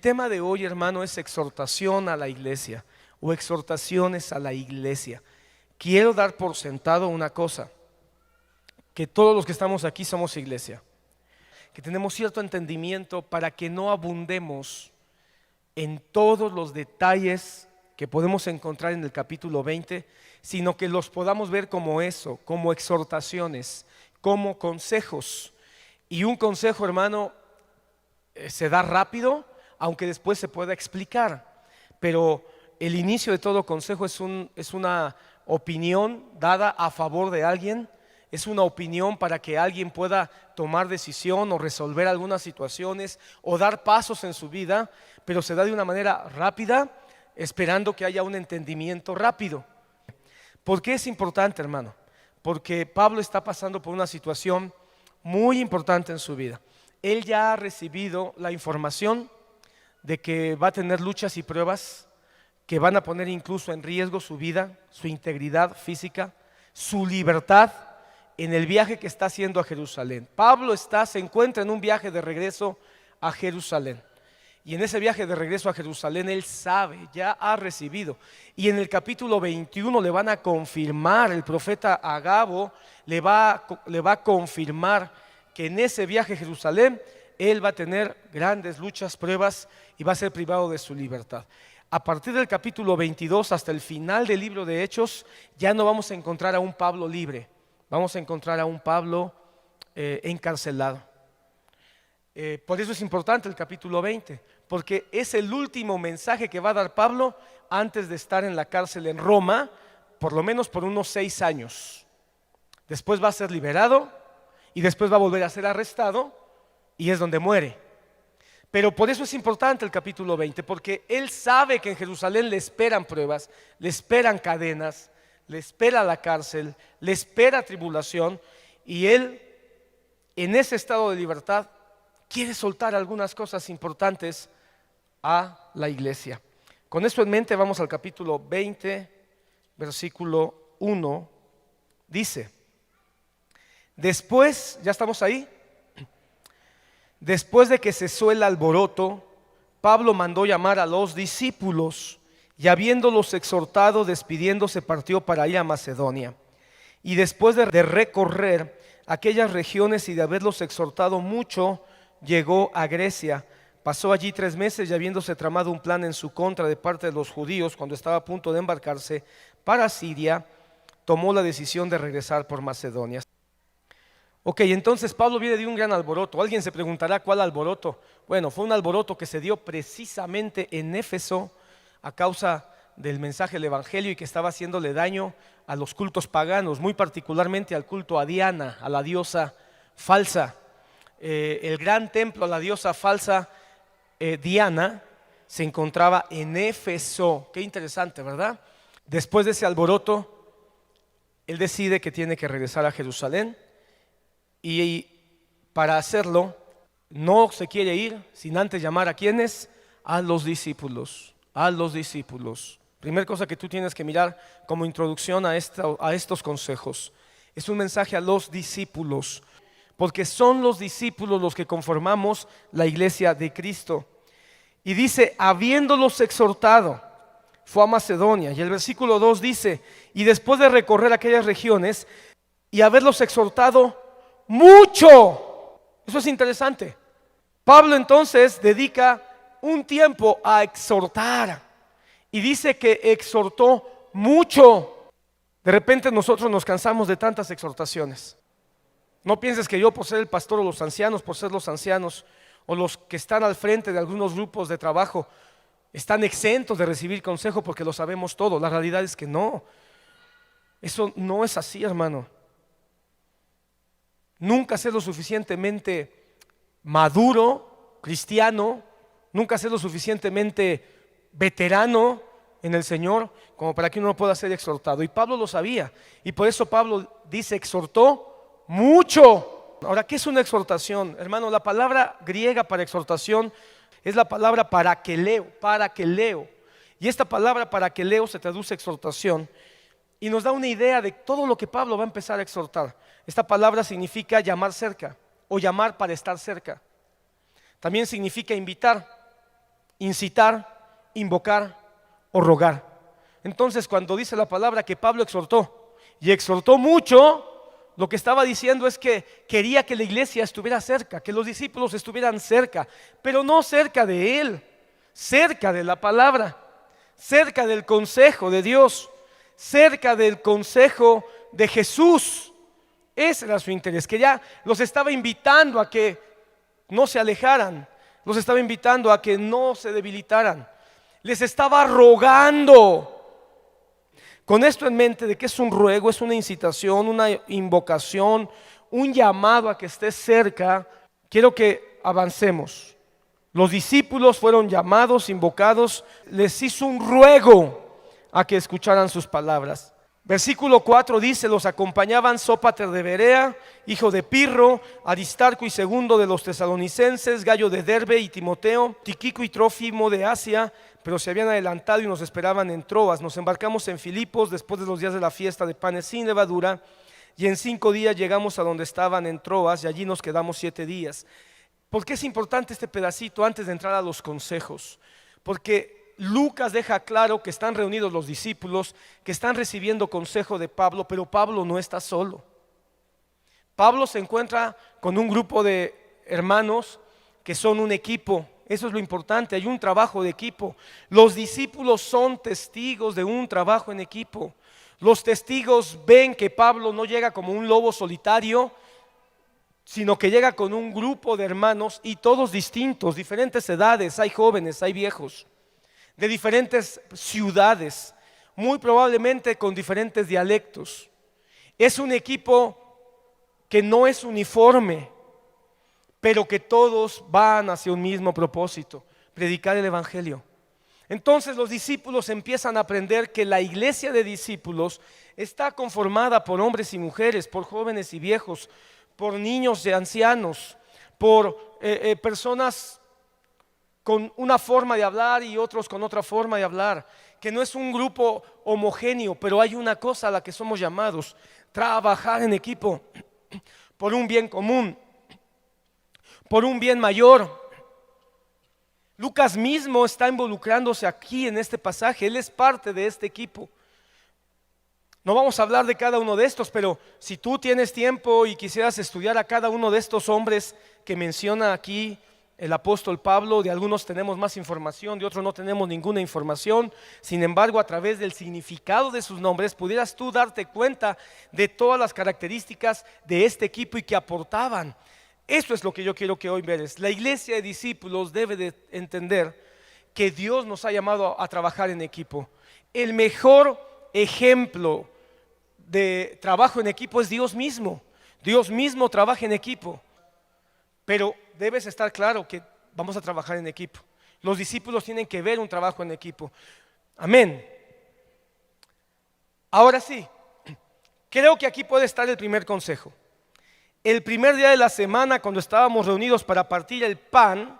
tema de hoy, hermano, es exhortación a la iglesia o exhortaciones a la iglesia. Quiero dar por sentado una cosa, que todos los que estamos aquí somos iglesia, que tenemos cierto entendimiento para que no abundemos en todos los detalles que podemos encontrar en el capítulo 20, sino que los podamos ver como eso, como exhortaciones, como consejos. Y un consejo, hermano, se da rápido, aunque después se pueda explicar, pero el inicio de todo consejo es una opinión dada a favor de alguien, es una opinión para que alguien pueda tomar decisión o resolver algunas situaciones o dar pasos en su vida, pero se da de una manera rápida, esperando que haya un entendimiento rápido. ¿Por qué es importante, hermano? Porque Pablo está pasando por una situación muy importante en su vida. Él ya ha recibido la información de que va a tener luchas y pruebas que van a poner incluso en riesgo su vida, su integridad física, su libertad en el viaje que está haciendo a Jerusalén. Pablo se encuentra en un viaje de regreso a Jerusalén. Y en ese viaje de regreso a Jerusalén él sabe, ya ha recibido. Y en el capítulo 21 le van a confirmar, el profeta Agabo le va a confirmar que en ese viaje a Jerusalén él va a tener grandes luchas, pruebas y va a ser privado de su libertad. A partir del capítulo 22 hasta el final del libro de Hechos ya no vamos a encontrar a un Pablo libre, vamos a encontrar a un Pablo encarcelado. Por eso es importante el capítulo 20, porque es el último mensaje que va a dar Pablo antes de estar en la cárcel en Roma, por lo menos por unos 6 años. Después va a ser liberado y después va a volver a ser arrestado y es donde muere. Pero por eso es importante el capítulo 20, porque él sabe que en Jerusalén le esperan pruebas, le esperan cadenas, le espera la cárcel, le espera tribulación, y él en ese estado de libertad quiere soltar algunas cosas importantes a la iglesia. Con esto en mente vamos al capítulo 20, versículo 1, dice: después, ya estamos ahí. Después de que cesó el alboroto, Pablo mandó llamar a los discípulos y habiéndolos exhortado, despidiéndose, partió para ir a Macedonia. Y después de recorrer aquellas regiones y de haberlos exhortado mucho, llegó a Grecia. Pasó allí 3 meses y habiéndose tramado un plan en su contra de parte de los judíos, cuando estaba a punto de embarcarse para Siria, tomó la decisión de regresar por Macedonia. Ok, entonces Pablo viene de un gran alboroto. Alguien se preguntará, ¿cuál alboroto? Bueno, fue un alboroto que se dio precisamente en Éfeso a causa del mensaje del evangelio y que estaba haciéndole daño a los cultos paganos, muy particularmente al culto a Diana, a la diosa falsa. El gran templo a la diosa falsa Diana se encontraba en Éfeso. Qué interesante, ¿verdad? Después de ese alboroto, él decide que tiene que regresar a Jerusalén. Y para hacerlo, no se quiere ir sin antes llamar a ¿quiénes? A los discípulos, a los discípulos. Primera cosa que tú tienes que mirar como introducción a estos consejos. Es un mensaje a los discípulos, porque son los discípulos los que conformamos la iglesia de Cristo. Y dice, habiéndolos exhortado, fue a Macedonia. Y el versículo 2 dice, y después de recorrer aquellas regiones y haberlos exhortado mucho. Eso es interesante. Pablo entonces dedica un tiempo a exhortar y dice que exhortó mucho. De repente nosotros nos cansamos de tantas exhortaciones. No pienses que yo, por ser el pastor, o los ancianos, por ser los ancianos, o los que están al frente de algunos grupos de trabajo, están exentos de recibir consejo porque lo sabemos todo. La realidad es que no. Eso no es así, hermano. Nunca ser lo suficientemente maduro, cristiano, nunca ser lo suficientemente veterano en el Señor como para que uno pueda ser exhortado. Y Pablo lo sabía, y por eso Pablo dice, exhortó mucho. Ahora, ¿qué es una exhortación? Hermano, la palabra griega para exhortación es la palabra parakeleo. Y esta palabra parakeleo se traduce exhortación y nos da una idea de todo lo que Pablo va a empezar a exhortar. Esta palabra significa llamar cerca o llamar para estar cerca. También significa invitar. incitar, invocar o rogar. Entonces, cuando dice la palabra que Pablo exhortó, y exhortó mucho, lo que estaba diciendo es que quería que la iglesia estuviera cerca, que los discípulos estuvieran cerca, pero no cerca de él, cerca de la palabra, cerca del consejo de Dios, cerca del consejo de Jesús. Ese era su interés, que ya los estaba invitando a que no se alejaran, los estaba invitando a que no se debilitaran, les estaba rogando. Con esto en mente de que es un ruego, es una incitación, una invocación, un llamado a que estés cerca, quiero que avancemos. Los discípulos fueron llamados, invocados, les hizo un ruego a que escucharan sus palabras. Versículo 4 dice: los acompañaban Sópater de Berea, hijo de Pirro, Aristarco y Segundo de los tesalonicenses, Gayo de Derbe y Timoteo, Tiquico y Trófimo de Asia, pero se habían adelantado y nos esperaban en Troas. Nos embarcamos en Filipos después de los días de la fiesta de panes sin levadura, y en 5 días llegamos a donde estaban en Troas, y allí nos quedamos 7 días. ¿Por qué es importante este pedacito antes de entrar a los consejos? Porque Lucas deja claro que están reunidos los discípulos, que están recibiendo consejo de Pablo, pero Pablo no está solo. Pablo se encuentra con un grupo de hermanos que son un equipo. Eso es lo importante, hay un trabajo de equipo. Los discípulos son testigos de un trabajo en equipo. Los testigos ven que Pablo no llega como un lobo solitario, sino que llega con un grupo de hermanos, y todos distintos, diferentes edades, hay jóvenes, hay viejos, de diferentes ciudades, muy probablemente con diferentes dialectos. Es un equipo que no es uniforme, pero que todos van hacia un mismo propósito: predicar el evangelio. Entonces los discípulos empiezan a aprender que la iglesia de discípulos está conformada por hombres y mujeres, por jóvenes y viejos, por niños y ancianos, por personas con una forma de hablar y otros con otra forma de hablar, que no es un grupo homogéneo, pero hay una cosa a la que somos llamados: trabajar en equipo por un bien común, por un bien mayor. Lucas mismo está involucrándose aquí en este pasaje, él es parte de este equipo. No vamos a hablar de cada uno de estos, pero si tú tienes tiempo y quisieras estudiar a cada uno de estos hombres que menciona aquí el apóstol Pablo, de algunos tenemos más información, de otros no tenemos ninguna información. Sin embargo, a través del significado de sus nombres pudieras tú darte cuenta de todas las características de este equipo y que aportaban. Eso es lo que yo quiero que hoy veas. La iglesia de discípulos debe de entender que Dios nos ha llamado a trabajar en equipo. El mejor ejemplo de trabajo en equipo es Dios mismo. Dios mismo trabaja en equipo. Pero debes estar claro que vamos a trabajar en equipo. Los discípulos tienen que ver un trabajo en equipo. Amén. Ahora sí, creo que aquí puede estar el primer consejo. El primer día de la semana, cuando estábamos reunidos para partir el pan,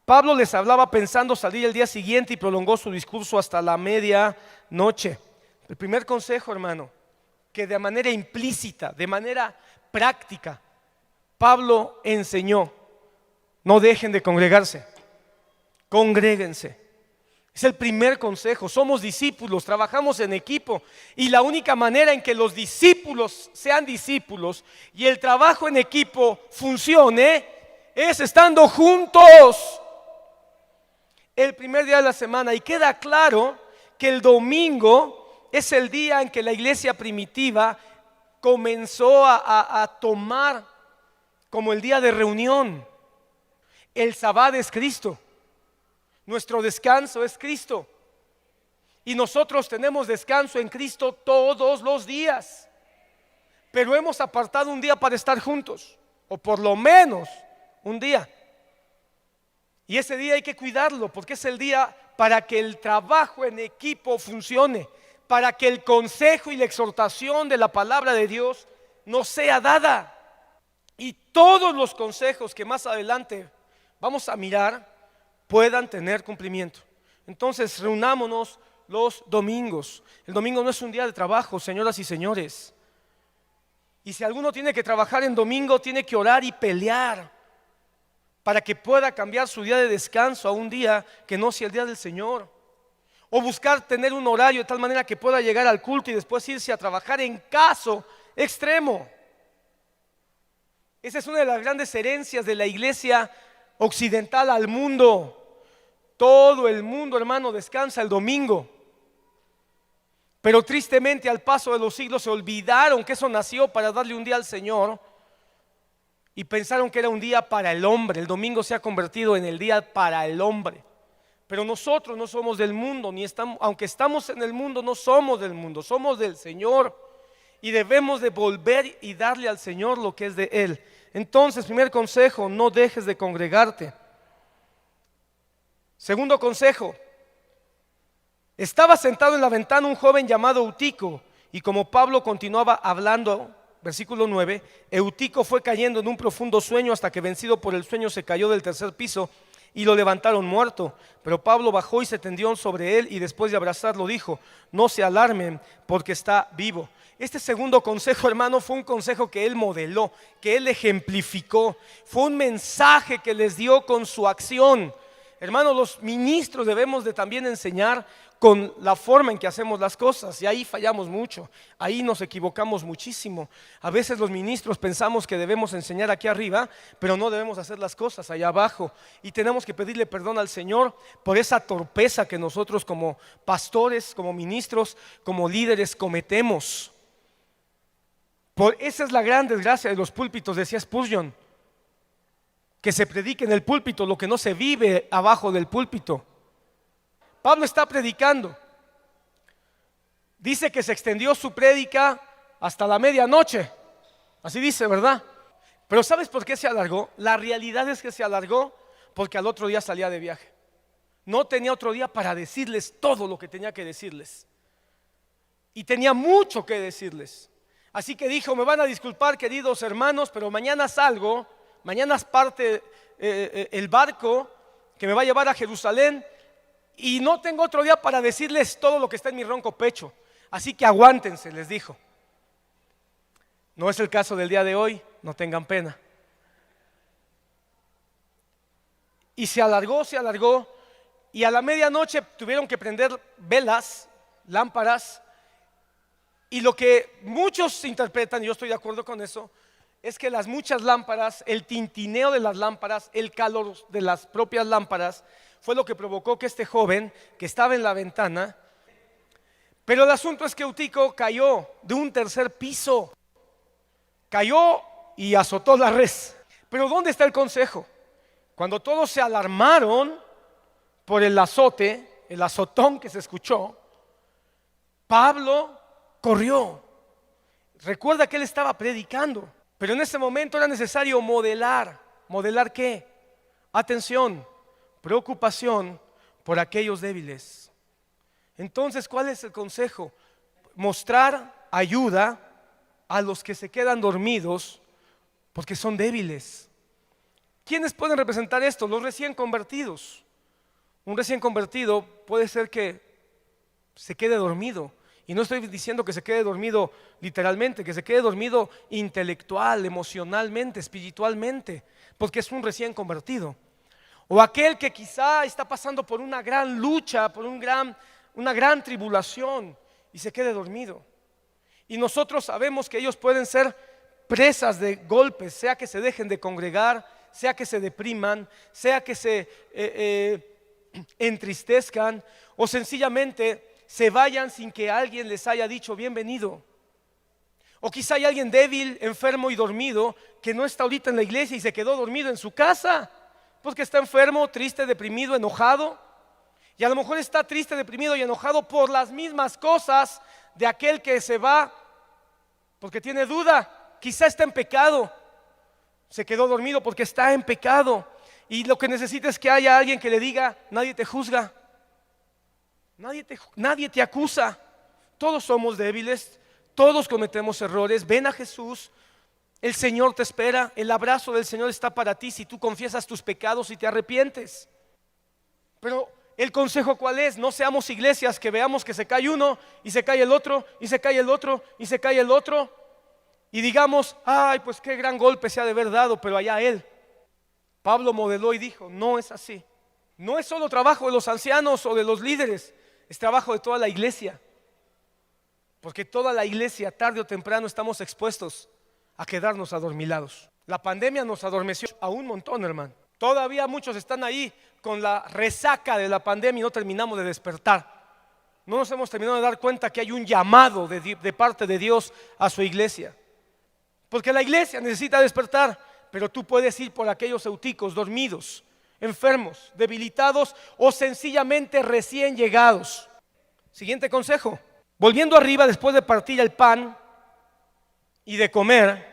Pablo les hablaba pensando salir el día siguiente y prolongó su discurso hasta la medianoche. El primer consejo, hermano, que de manera implícita, de manera práctica, Pablo enseñó: no dejen de congregarse, congréguense. Es el primer consejo. Somos discípulos, trabajamos en equipo, y la única manera en que los discípulos sean discípulos y el trabajo en equipo funcione es estando juntos el primer día de la semana. Y queda claro que el domingo es el día en que la iglesia primitiva comenzó a tomar como el día de reunión. El sábado es Cristo, nuestro descanso es Cristo, y nosotros tenemos descanso en Cristo todos los días, pero hemos apartado un día para estar juntos, o por lo menos un día, y ese día hay que cuidarlo, porque es el día para que el trabajo en equipo funcione, para que el consejo y la exhortación de la palabra de Dios nos sea dada, y todos los consejos que más adelante vamos a mirar puedan tener cumplimiento. Entonces, reunámonos los domingos. El domingo no es un día de trabajo, señoras y señores. Y si alguno tiene que trabajar en domingo, tiene que orar y pelear para que pueda cambiar su día de descanso a un día que no sea el día del Señor. O buscar tener un horario de tal manera que pueda llegar al culto y después irse a trabajar en caso extremo. Esa es una de las grandes herencias de la iglesia occidental al mundo. Todo el mundo, hermano, descansa el domingo. Pero tristemente al paso de los siglos se olvidaron que eso nació para darle un día al Señor y pensaron que era un día para el hombre. El domingo se ha convertido en el día para el hombre. Pero nosotros no somos del mundo, ni estamos, aunque estamos en el mundo, no somos del mundo, somos del Señor. Y debemos de volver y darle al Señor lo que es de Él. Entonces, primer consejo, no dejes de congregarte. Segundo consejo, estaba sentado en la ventana un joven llamado Eutico, y como Pablo continuaba hablando, versículo 9, Eutico fue cayendo en un profundo sueño hasta que, vencido por el sueño, se cayó del tercer piso y lo levantaron muerto. Pero Pablo bajó y se tendió sobre él y después de abrazarlo dijo: no se alarmen porque está vivo. Este segundo consejo, hermano, fue un consejo que él modeló, que él ejemplificó. Fue un mensaje que les dio con su acción. Hermanos, los ministros debemos de también enseñar con la forma en que hacemos las cosas, y ahí fallamos mucho, ahí nos equivocamos muchísimo. A veces los ministros pensamos que debemos enseñar aquí arriba, pero no debemos hacer las cosas allá abajo, y tenemos que pedirle perdón al Señor por esa torpeza que nosotros como pastores, como ministros, como líderes cometemos. Esa es la gran desgracia de los púlpitos, decía Spurgeon, que se predique en el púlpito lo que no se vive abajo del púlpito. Pablo está predicando. Dice que se extendió su prédica hasta la medianoche. Así dice, ¿verdad? Pero ¿sabes por qué se alargó? La realidad es que se alargó porque al otro día salía de viaje. No tenía otro día para decirles todo lo que tenía que decirles. Y tenía mucho que decirles. Así que dijo: me van a disculpar, queridos hermanos, pero mañana salgo. Mañana parte el barco que me va a llevar a Jerusalén y no tengo otro día para decirles todo lo que está en mi ronco pecho. Así que aguántense, les dijo. No es el caso del día de hoy, no tengan pena. Y se alargó y a la medianoche tuvieron que prender velas, lámparas, y lo que muchos interpretan, y yo estoy de acuerdo con eso, es que las muchas lámparas, el tintineo de las lámparas, el calor de las propias lámparas fue lo que provocó que este joven que estaba en la ventana. Pero el asunto es que Eutico cayó de un tercer piso, cayó y azotó la res. Pero ¿dónde está el consejo? Cuando todos se alarmaron por el azote, el azotón que se escuchó, Pablo corrió. Recuerda que él estaba predicando. Pero en ese momento era necesario modelar. ¿Modelar qué? Atención, preocupación por aquellos débiles. Entonces, ¿cuál es el consejo? Mostrar ayuda a los que se quedan dormidos porque son débiles. ¿Quiénes pueden representar esto? Los recién convertidos. Un recién convertido puede ser que se quede dormido. Y no estoy diciendo que se quede dormido literalmente, que se quede dormido intelectual, emocionalmente, espiritualmente, porque es un recién convertido. O aquel que quizá está pasando por una gran lucha, por una gran tribulación y se quede dormido. Y nosotros sabemos que ellos pueden ser presas de golpes, sea que se dejen de congregar, sea que se depriman, sea que se entristezcan o sencillamente se vayan sin que alguien les haya dicho bienvenido. O quizá hay alguien débil, enfermo y dormido que no está ahorita en la iglesia y se quedó dormido en su casa porque está enfermo, triste, deprimido, enojado. Y a lo mejor está triste, deprimido y enojado por las mismas cosas de aquel que se va porque tiene duda. Quizá está en pecado, se quedó dormido porque está en pecado. Y lo que necesita es que haya alguien que le diga: nadie te juzga, nadie te acusa. Todos somos débiles, todos cometemos errores. Ven a Jesús, el Señor te espera. El abrazo del Señor está para ti si tú confiesas tus pecados y te arrepientes. Pero el consejo, ¿cuál es? No seamos iglesias que veamos que se cae uno y se cae el otro y se cae el otro y se cae el otro y digamos: ay, pues qué gran golpe se ha de haber dado, pero allá él. Pablo modeló y dijo, no es así. No es solo trabajo de los ancianos o de los líderes, es trabajo de toda la iglesia. Porque toda la iglesia, tarde o temprano, estamos expuestos a quedarnos adormilados. La pandemia nos adormeció a un montón, hermano. Todavía muchos están ahí con la resaca de la pandemia y no terminamos de despertar. No nos hemos terminado de dar cuenta que hay un llamado de parte de Dios a su iglesia. Porque la iglesia necesita despertar, pero tú puedes ir por aquellos euticos dormidos, enfermos, debilitados o sencillamente recién llegados. Siguiente consejo. Volviendo arriba, después de partir el pan y de comer,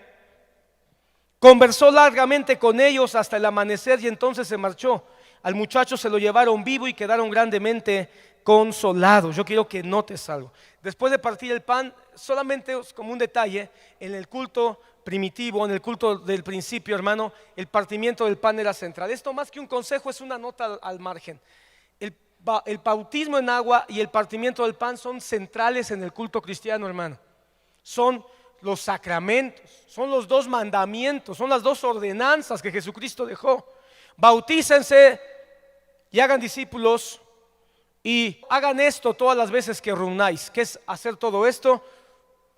conversó largamente con ellos hasta el amanecer y entonces se marchó. Al muchacho se lo llevaron vivo y quedaron grandemente consolados. Yo quiero que notes algo. Después de partir el pan, solamente como un detalle, en el culto primitivo, en el culto del principio, hermano, el partimiento del pan era central. Esto más que un consejo es una nota al margen. El bautismo en agua y el partimiento del pan son centrales en el culto cristiano, hermano. Son los sacramentos, son los dos mandamientos, son las dos ordenanzas que Jesucristo dejó. Bautícense y hagan discípulos y hagan esto todas las veces que reunáis. ¿Qué es hacer todo esto?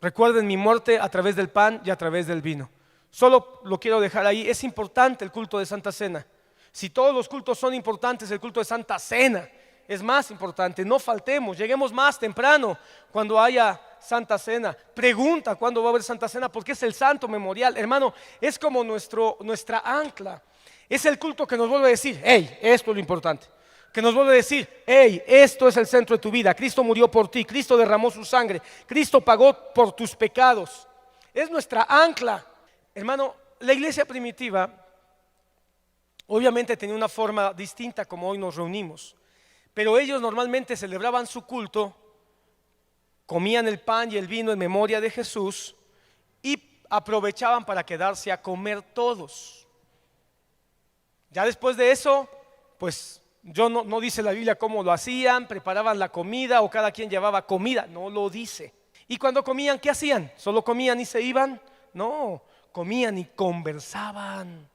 Recuerden mi muerte a través del pan y a través del vino. Solo lo quiero dejar ahí. Es importante el culto de Santa Cena. Si todos los cultos son importantes, el culto de Santa Cena es más importante. No faltemos, lleguemos más temprano cuando haya Santa Cena. Pregunta cuándo va a haber Santa Cena, porque es el santo memorial. Hermano, es como nuestra ancla. Es el culto que nos vuelve a decir, hey, esto es lo importante. Que nos vuelve a decir, hey, esto es el centro de tu vida. Cristo murió por ti, Cristo derramó su sangre, Cristo pagó por tus pecados. Es nuestra ancla. Hermano, la iglesia primitiva obviamente tenía una forma distinta como hoy nos reunimos. Pero ellos normalmente celebraban su culto, comían el pan y el vino en memoria de Jesús y aprovechaban para quedarse a comer todos. Ya después de eso, pues no dice la Biblia cómo lo hacían, preparaban la comida o cada quien llevaba comida, no lo dice. Y cuando comían, ¿qué hacían? ¿Solo comían y se iban? No, comían y conversaban.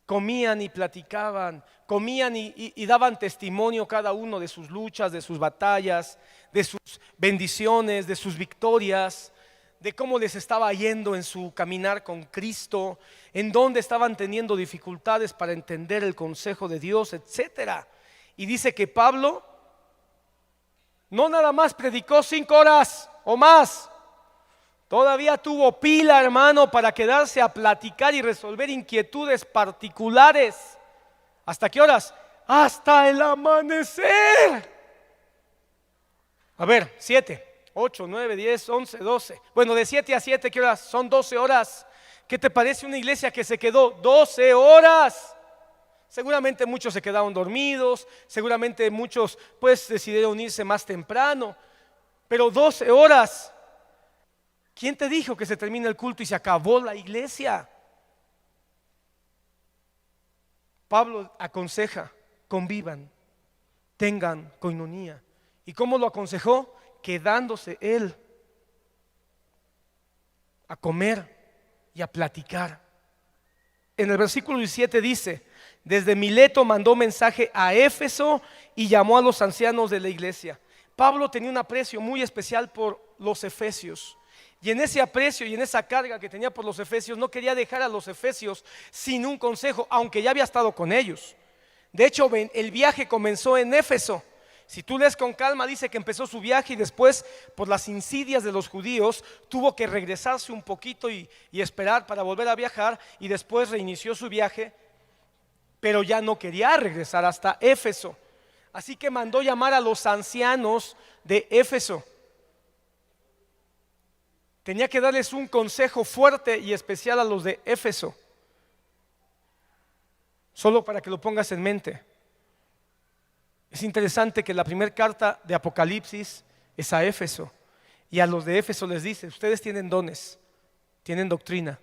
Comían y platicaban, comían y daban testimonio cada uno de sus luchas, de sus batallas, de sus bendiciones, de sus victorias, de cómo les estaba yendo en su caminar con Cristo, en dónde estaban teniendo dificultades para entender el consejo de Dios, etcétera. Y dice que Pablo no nada más predicó 5 horas o más. Todavía tuvo pila, hermano, para quedarse a platicar y resolver inquietudes particulares. ¿Hasta qué horas? Hasta el amanecer. A ver, 7, 8, 9, 10, 11, 12. Bueno, de 7 a 7, ¿qué horas? Son 12 horas. ¿Qué te parece una iglesia que se quedó 12 horas? Seguramente muchos se quedaron dormidos, seguramente muchos pues decidieron irse más temprano, pero 12 horas. ¿Quién te dijo que se termina el culto y se acabó la iglesia? Pablo aconseja, convivan, tengan coinonía. ¿Y cómo lo aconsejó? Quedándose él a comer y a platicar. En el versículo 17 dice, desde Mileto mandó mensaje a Éfeso y llamó a los ancianos de la iglesia. Pablo tenía un aprecio muy especial por los efesios. Y en ese aprecio y en esa carga que tenía por los efesios, no quería dejar a los efesios sin un consejo, aunque ya había estado con ellos. De hecho, el viaje comenzó en Éfeso. Si tú lees con calma, dice que empezó su viaje y después, por las insidias de los judíos, tuvo que regresarse un poquito y esperar para volver a viajar, y después reinició su viaje, pero ya no quería regresar hasta Éfeso. Así que mandó llamar a los ancianos de Éfeso. Tenía que darles un consejo fuerte y especial a los de Éfeso. Solo para que lo pongas en mente. Es interesante que la primera carta de Apocalipsis es a Éfeso. Y a los de Éfeso les dice, ustedes tienen dones, tienen doctrina,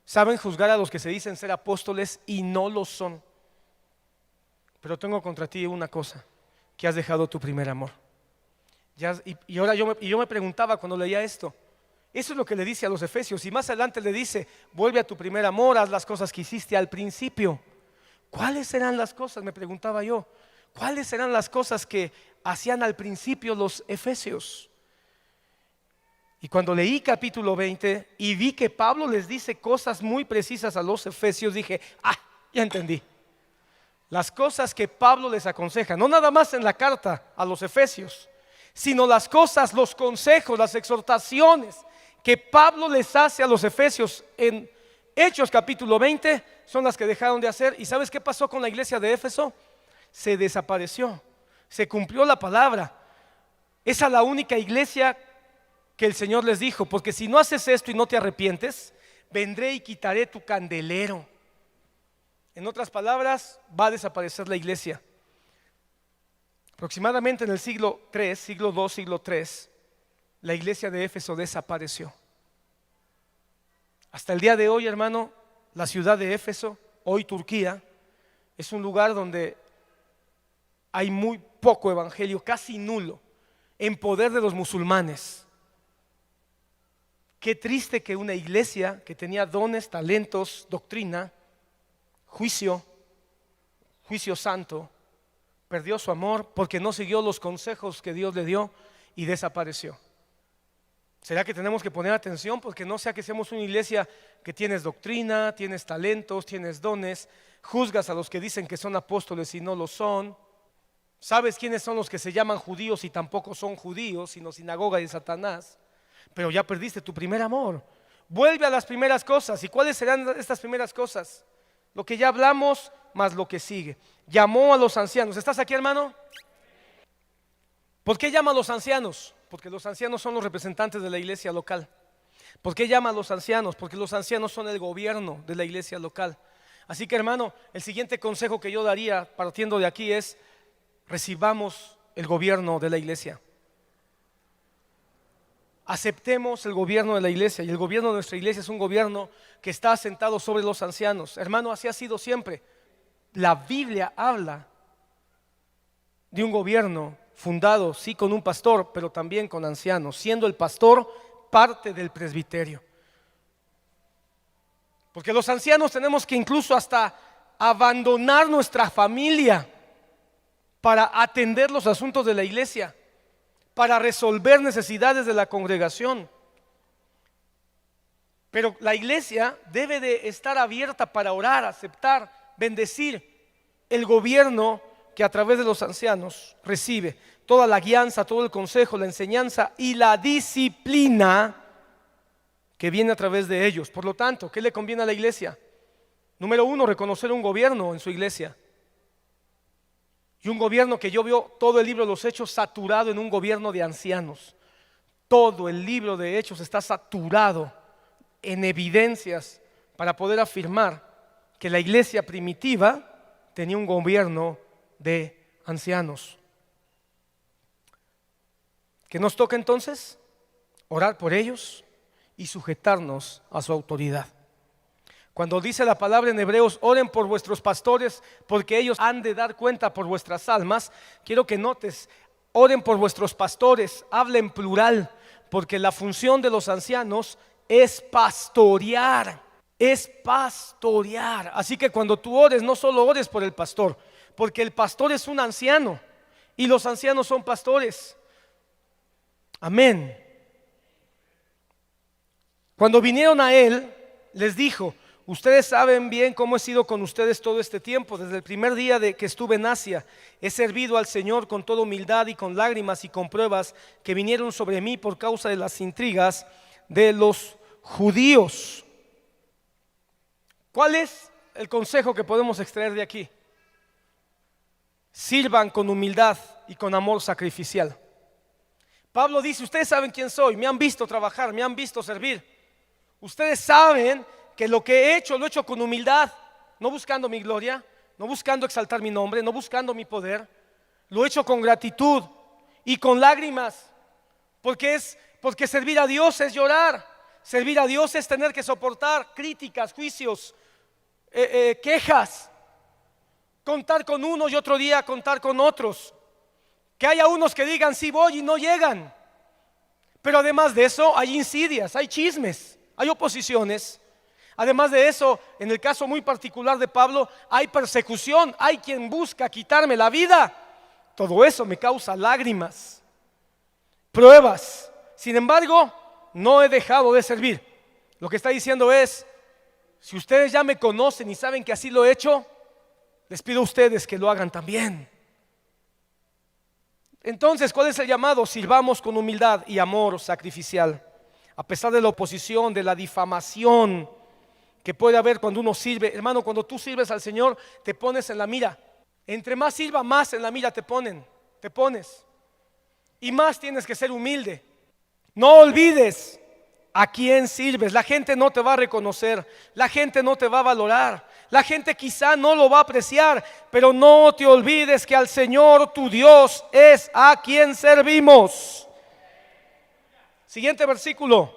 saben juzgar a los que se dicen ser apóstoles y no lo son. Pero tengo contra ti una cosa, que has dejado tu primer amor. Y ahora yo me preguntaba cuando leía esto, eso es lo que le dice a los efesios, y más adelante le dice, vuelve a tu primer amor, haz las cosas que hiciste al principio. ¿Cuáles serán las cosas? Me preguntaba yo. ¿Cuáles serán las cosas que hacían al principio los efesios? Y cuando leí capítulo 20 y vi que Pablo les dice cosas muy precisas a los efesios, dije, ya entendí. Las cosas que Pablo les aconseja, no nada más en la carta a los efesios, sino las cosas, los consejos, las exhortaciones que Pablo les hace a los efesios en Hechos capítulo 20 son las que dejaron de hacer. ¿Y sabes qué pasó con la iglesia de Éfeso? Se desapareció, se cumplió la palabra. Esa es la única iglesia que el Señor les dijo, porque si no haces esto y no te arrepientes, vendré y quitaré tu candelero. En otras palabras, va a desaparecer la iglesia. Aproximadamente en el siglo III, siglo II, siglo III, la iglesia de Éfeso desapareció. Hasta el día de hoy, hermano, la ciudad de Éfeso, hoy Turquía, es un lugar donde hay muy poco evangelio, casi nulo, en poder de los musulmanes. Qué triste que una iglesia que tenía dones, talentos, doctrina, juicio santo, perdió su amor porque no siguió los consejos que Dios le dio y desapareció. ¿Será que tenemos que poner atención? Porque no sea que seamos una iglesia que tienes doctrina, tienes talentos, tienes dones, juzgas a los que dicen que son apóstoles y no lo son. ¿Sabes quiénes son los que se llaman judíos y tampoco son judíos, sino sinagoga de Satanás? Pero ya perdiste tu primer amor. Vuelve a las primeras cosas. ¿Y cuáles serán estas primeras cosas? Lo que ya hablamos, más lo que sigue. Llamó a los ancianos. ¿Estás aquí, hermano? ¿Por qué llama a los ancianos? Porque los ancianos son los representantes de la iglesia local. ¿Por qué llama a los ancianos? Porque los ancianos son el gobierno de la iglesia local. Así que, hermano, el siguiente consejo que yo daría partiendo de aquí es: recibamos el gobierno de la iglesia. Aceptemos el gobierno de la iglesia, y el gobierno de nuestra iglesia es un gobierno que está asentado sobre los ancianos. Hermano, así ha sido siempre. La Biblia habla de un gobierno fundado, sí, con un pastor, pero también con ancianos, siendo el pastor parte del presbiterio. Porque los ancianos tenemos que incluso hasta abandonar nuestra familia para atender los asuntos de la iglesia, para resolver necesidades de la congregación. Pero la iglesia debe de estar abierta para orar, aceptar, bendecir el gobierno que a través de los ancianos recibe toda la guianza, todo el consejo, la enseñanza y la disciplina que viene a través de ellos. Por lo tanto, ¿qué le conviene a la iglesia? Número uno, reconocer un gobierno en su iglesia. Y un gobierno que yo veo todo el libro de los Hechos saturado en un gobierno de ancianos. Todo el libro de Hechos está saturado en evidencias para poder afirmar que la iglesia primitiva tenía un gobierno de ancianos. ¿Qué nos toca entonces? Orar por ellos y sujetarnos a su autoridad. Cuando dice la palabra en Hebreos, oren por vuestros pastores porque ellos han de dar cuenta por vuestras almas, quiero que notes, oren por vuestros pastores, habla en plural, porque la función de los ancianos es pastorear, es pastorear. Así que cuando tú ores, no solo ores por el pastor, porque el pastor es un anciano y los ancianos son pastores. Amén. Cuando vinieron a él, les dijo: ustedes saben bien cómo he sido con ustedes todo este tiempo. Desde el primer día de que estuve en Asia, he servido al Señor con toda humildad y con lágrimas y con pruebas que vinieron sobre mí por causa de las intrigas de los judíos. ¿Cuál es el consejo que podemos extraer de aquí? Sirvan con humildad y con amor sacrificial. Pablo dice: ustedes saben quién soy, me han visto trabajar, me han visto servir. Ustedes saben que lo que he hecho, lo he hecho con humildad, no buscando mi gloria, no buscando exaltar mi nombre, no buscando mi poder. Lo he hecho con gratitud y con lágrimas, porque servir a Dios es llorar. Servir a Dios es tener que soportar críticas, juicios, quejas, contar con unos y otro día contar con otros. Que haya unos que digan sí voy y no llegan. Pero además de eso hay insidias, hay chismes, hay oposiciones, Además de eso, en el caso muy particular de Pablo, hay persecución, hay quien busca quitarme la vida. Todo eso me causa lágrimas, pruebas. Sin embargo, no he dejado de servir. Lo que está diciendo es, si ustedes ya me conocen y saben que así lo he hecho, les pido a ustedes que lo hagan también. Entonces, ¿cuál es el llamado? Sirvamos con humildad y amor sacrificial. A pesar de la oposición, de la difamación que puede haber cuando uno sirve. Hermano, cuando tú sirves al Señor, te pones en la mira. Entre más sirva, más en la mira te pones. Y más tienes que ser humilde. No olvides a quién sirves. La gente no te va a reconocer, la gente no te va a valorar, la gente quizá no lo va a apreciar, pero no te olvides que al Señor tu Dios es a quien servimos. Siguiente versículo.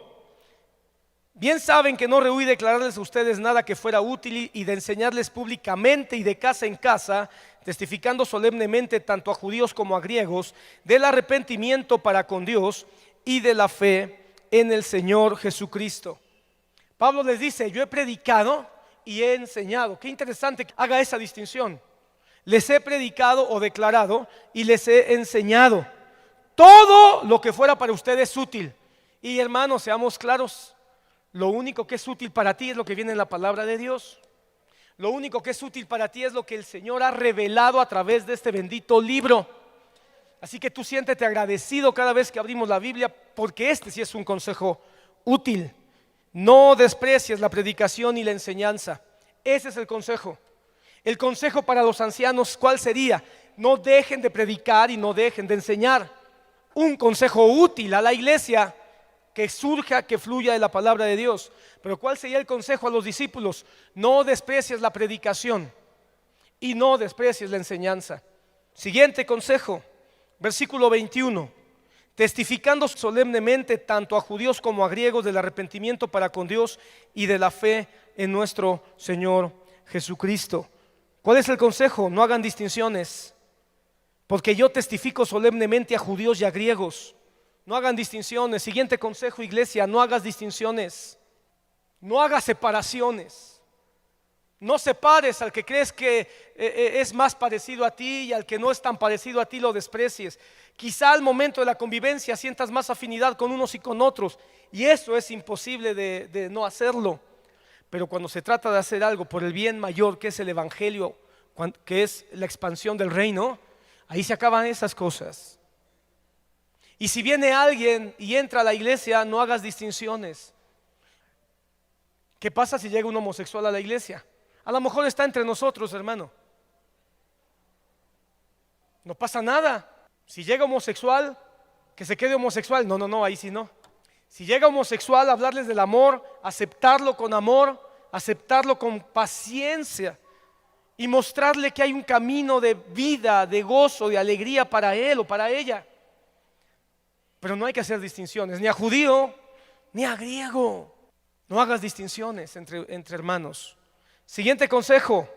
Bien saben que no rehuí declararles a ustedes nada que fuera útil y de enseñarles públicamente y de casa en casa, testificando solemnemente tanto a judíos como a griegos del arrepentimiento para con Dios y de la fe en el Señor Jesucristo. Pablo les dice, yo he predicado y he enseñado. Qué interesante que haga esa distinción. Les he predicado o declarado y les he enseñado. Todo lo que fuera para ustedes útil. Y hermanos, seamos claros, lo único que es útil para ti es lo que viene en la palabra de Dios. Lo único que es útil para ti es lo que el Señor ha revelado a través de este bendito libro. Así que tú siéntete agradecido cada vez que abrimos la Biblia, porque este sí es un consejo útil. No desprecies la predicación y la enseñanza. Ese es el consejo. El consejo para los ancianos, ¿cuál sería? No dejen de predicar y no dejen de enseñar. Un consejo útil a la iglesia que surja, que fluya de la palabra de Dios. Pero ¿cuál sería el consejo a los discípulos? No desprecies la predicación y no desprecies la enseñanza. Siguiente consejo. Versículo 21, testificando solemnemente tanto a judíos como a griegos del arrepentimiento para con Dios y de la fe en nuestro Señor Jesucristo. ¿Cuál es el consejo? No hagan distinciones, porque yo testifico solemnemente a judíos y a griegos. No hagan distinciones. Siguiente consejo, iglesia, no hagas distinciones, no hagas separaciones. No separes al que crees que es más parecido a ti y al que no es tan parecido a ti lo desprecies. Quizá al momento de la convivencia sientas más afinidad con unos y con otros, y eso es imposible de no hacerlo. Pero cuando se trata de hacer algo por el bien mayor, que es el evangelio, que es la expansión del reino, ahí se acaban esas cosas. Y si viene alguien y entra a la iglesia, no hagas distinciones. ¿Qué pasa si llega un homosexual a la iglesia? A lo mejor está entre nosotros, hermano. No pasa nada. Si llega homosexual, que se quede homosexual. No, ahí sí no. Si llega homosexual, hablarles del amor, aceptarlo con amor, aceptarlo con paciencia y mostrarle que hay un camino de vida, de gozo, de alegría para él o para ella. Pero no hay que hacer distinciones, ni a judío, ni a griego. No hagas distinciones entre hermanos. Siguiente consejo,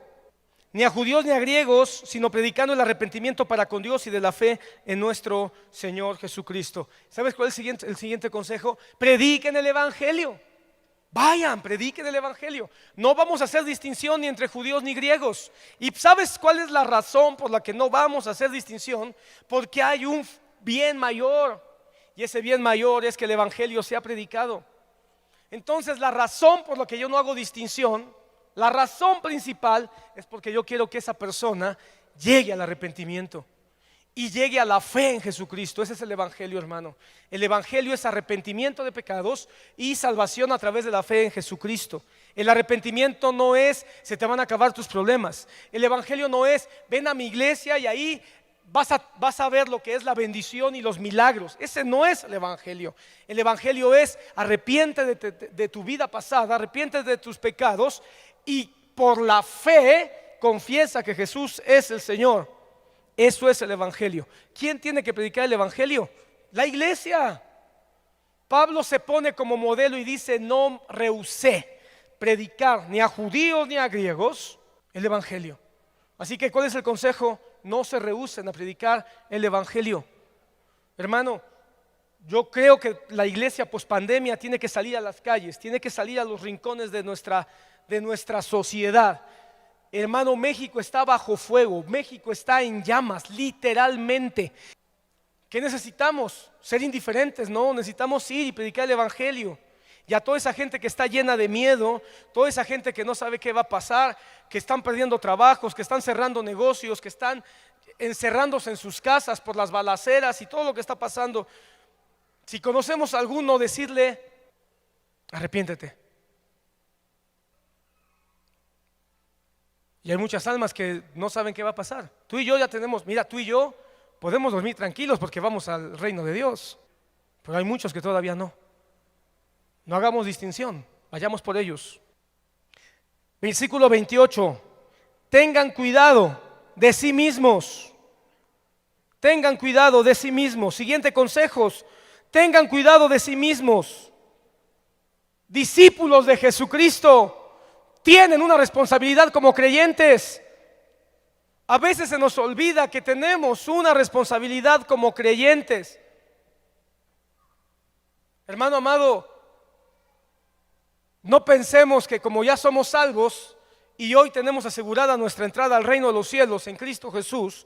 ni a judíos ni a griegos, sino predicando el arrepentimiento para con Dios y de la fe en nuestro Señor Jesucristo. ¿Sabes cuál es el siguiente consejo? Prediquen el evangelio. Vayan, prediquen el evangelio. No vamos a hacer distinción ni entre judíos ni griegos. ¿Y sabes cuál es la razón por la que no vamos a hacer distinción? Porque hay un bien mayor, y ese bien mayor es que el evangelio sea predicado. Entonces la razón por la que yo no hago distinción, la razón principal es porque yo quiero que esa persona llegue al arrepentimiento y llegue a la fe en Jesucristo. Ese es el evangelio, hermano. El evangelio es arrepentimiento de pecados y salvación a través de la fe en Jesucristo. El arrepentimiento no es se te van a acabar tus problemas. El evangelio no es ven a mi iglesia y ahí vas a ver lo que es la bendición y los milagros. Ese no es el evangelio. El evangelio es arrepiéntete de tu vida pasada, arrepiéntete de tus pecados y por la fe confiesa que Jesús es el Señor. Eso es el evangelio. ¿Quién tiene que predicar el evangelio? La iglesia. Pablo se pone como modelo y dice: no rehusé predicar ni a judíos ni a griegos el evangelio. Así que ¿cuál es el consejo? No se rehúsen a predicar el evangelio. Hermano, Yo creo que la iglesia pospandemia tiene que salir a las calles, tiene que salir a los rincones de nuestra sociedad. Hermano, México está bajo fuego, México está en llamas, literalmente. ¿Qué necesitamos? Ser indiferentes, no, necesitamos ir y predicar el evangelio. Y a toda esa gente que está llena de miedo, toda esa gente que no sabe qué va a pasar, que están perdiendo trabajos, que están cerrando negocios, que están encerrándose en sus casas por las balaceras y todo lo que está pasando. Si conocemos a alguno, decirle, arrepiéntete. Y hay muchas almas que no saben qué va a pasar. Tú y yo ya tenemos, mira, tú y yo podemos dormir tranquilos porque vamos al reino de Dios. Pero hay muchos que todavía no. No hagamos distinción, vayamos por ellos. Versículo 28. Tengan cuidado de sí mismos. Tengan cuidado de sí mismos. Siguiente consejos. Tengan cuidado de sí mismos. Discípulos de Jesucristo tienen una responsabilidad como creyentes. A veces se nos olvida que tenemos una responsabilidad como creyentes. Hermano amado, no pensemos que como ya somos salvos y hoy tenemos asegurada nuestra entrada al reino de los cielos en Cristo Jesús,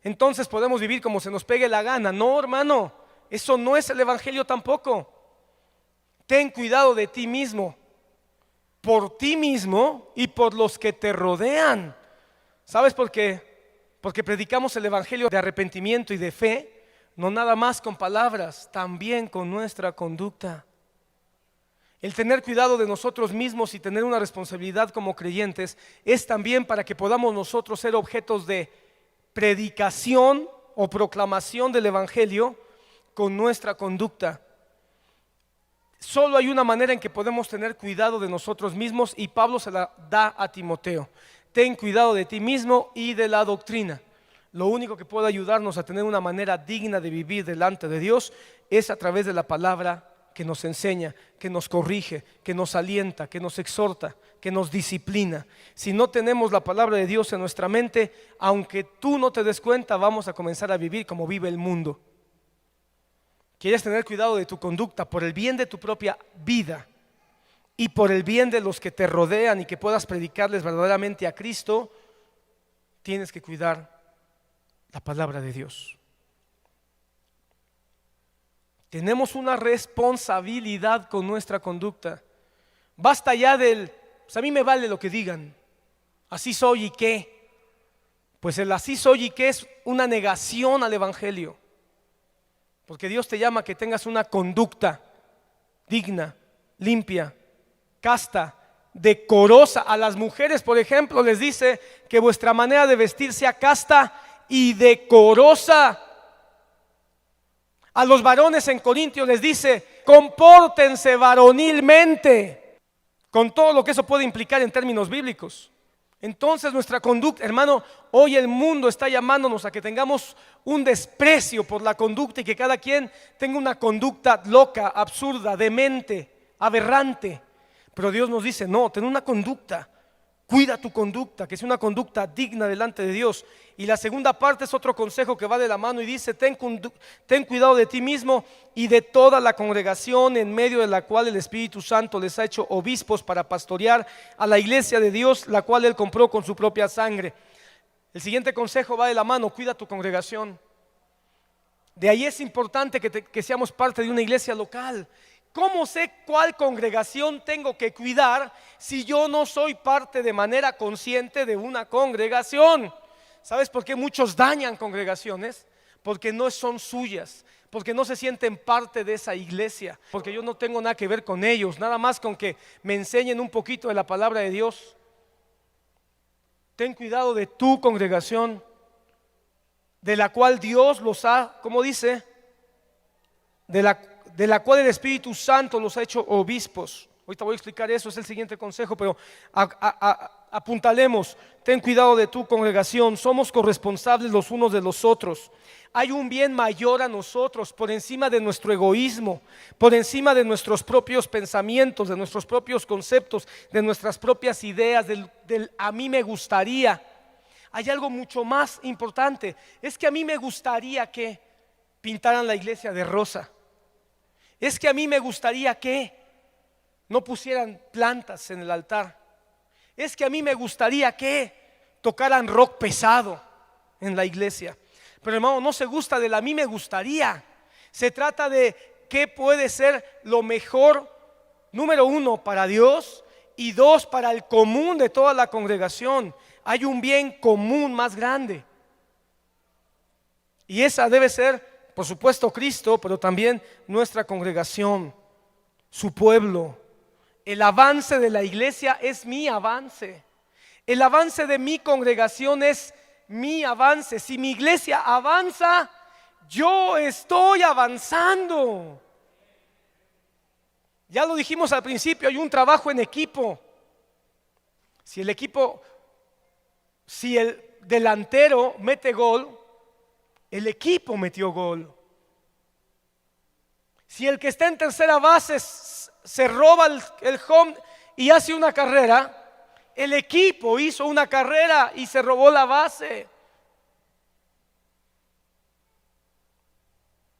entonces podemos vivir como se nos pegue la gana. No, hermano, eso no es el evangelio tampoco. Ten cuidado de ti mismo, por ti mismo y por los que te rodean. ¿Sabes por qué? Porque predicamos el evangelio de arrepentimiento y de fe, no nada más con palabras, también con nuestra conducta. El tener cuidado de nosotros mismos y tener una responsabilidad como creyentes es también para que podamos nosotros ser objetos de predicación o proclamación del evangelio con nuestra conducta. Solo hay una manera en que podemos tener cuidado de nosotros mismos y Pablo se la da a Timoteo. Ten cuidado de ti mismo y de la doctrina. Lo único que puede ayudarnos a tener una manera digna de vivir delante de Dios es a través de la palabra que nos enseña, que nos corrige, que nos alienta, que nos exhorta, que nos disciplina. Si no tenemos la palabra de Dios en nuestra mente, aunque tú no te des cuenta, vamos a comenzar a vivir como vive el mundo. ¿Quieres tener cuidado de tu conducta por el bien de tu propia vida y por el bien de los que te rodean y que puedas predicarles verdaderamente a Cristo? Tienes que cuidar la palabra de Dios. Tenemos una responsabilidad con nuestra conducta. Basta ya del, pues a mí me vale lo que digan, así soy y qué. Pues el así soy y qué es una negación al evangelio. Porque Dios te llama a que tengas una conducta digna, limpia, casta, decorosa. A las mujeres, por ejemplo, les dice que vuestra manera de vestir sea casta y decorosa. A los varones en Corintios les dice, compórtense varonilmente, con todo lo que eso puede implicar en términos bíblicos. Entonces nuestra conducta, hermano, hoy el mundo está llamándonos a que tengamos un desprecio por la conducta y que cada quien tenga una conducta loca, absurda, demente, aberrante. Pero Dios nos dice, no, ten una conducta, cuida tu conducta, que sea una conducta digna delante de Dios. Y la segunda parte es otro consejo que va de la mano y dice, ten cuidado de ti mismo y de toda la congregación en medio de la cual el Espíritu Santo les ha hecho obispos para pastorear a la iglesia de Dios, la cual Él compró con su propia sangre. El siguiente consejo va de la mano, cuida tu congregación. De ahí es importante que seamos parte de una iglesia local. ¿Cómo sé cuál congregación tengo que cuidar si yo no soy parte de manera consciente de una congregación? ¿Sabes por qué muchos dañan congregaciones? Porque no son suyas, porque no se sienten parte de esa iglesia, porque yo no tengo nada que ver con ellos, nada más con que me enseñen un poquito de la palabra de Dios. Ten cuidado de tu congregación, de la cual Dios los ha, ¿cómo dice? De la cual el Espíritu Santo los ha hecho obispos. Ahorita voy a explicar eso, es el siguiente consejo, pero apuntalemos, ten cuidado de tu congregación, somos corresponsables los unos de los otros. Hay un bien mayor a nosotros, por encima de nuestro egoísmo, por encima de nuestros propios pensamientos, de nuestros propios conceptos, de nuestras propias ideas, del a mí me gustaría. Hay algo mucho más importante, es que a mí me gustaría que pintaran la iglesia de rosa. Es que a mí me gustaría que no pusieran plantas en el altar. Es que a mí me gustaría que tocaran rock pesado en la iglesia. Pero hermano, no se gusta del a mí me gustaría. Se trata de qué puede ser lo mejor, número uno, para Dios, y dos, para el común de toda la congregación. Hay un bien común más grande. Y esa debe ser, por supuesto, Cristo, pero también nuestra congregación, su pueblo. El avance de la iglesia es mi avance. El avance de mi congregación es mi avance. Si mi iglesia avanza, yo estoy avanzando. Ya lo dijimos al principio, hay un trabajo en equipo. Si el delantero mete gol, el equipo metió gol. Si el que está en tercera base se roba el home y hace una carrera, el equipo hizo una carrera y se robó la base.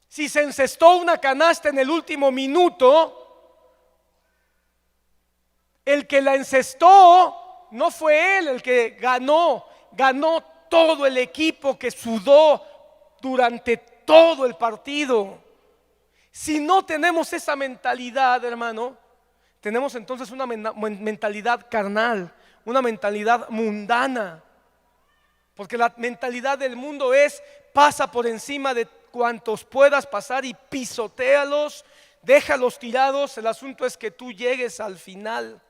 Si se encestó una canasta en el último minuto, el que la encestó no fue él el que ganó todo el equipo que sudó durante todo el partido. Si no tenemos esa mentalidad, hermano, tenemos entonces una mentalidad carnal, una mentalidad mundana. Porque la mentalidad del mundo es: pasa por encima de cuantos puedas pasar y pisotéalos, déjalos tirados. El asunto es que tú llegues al final.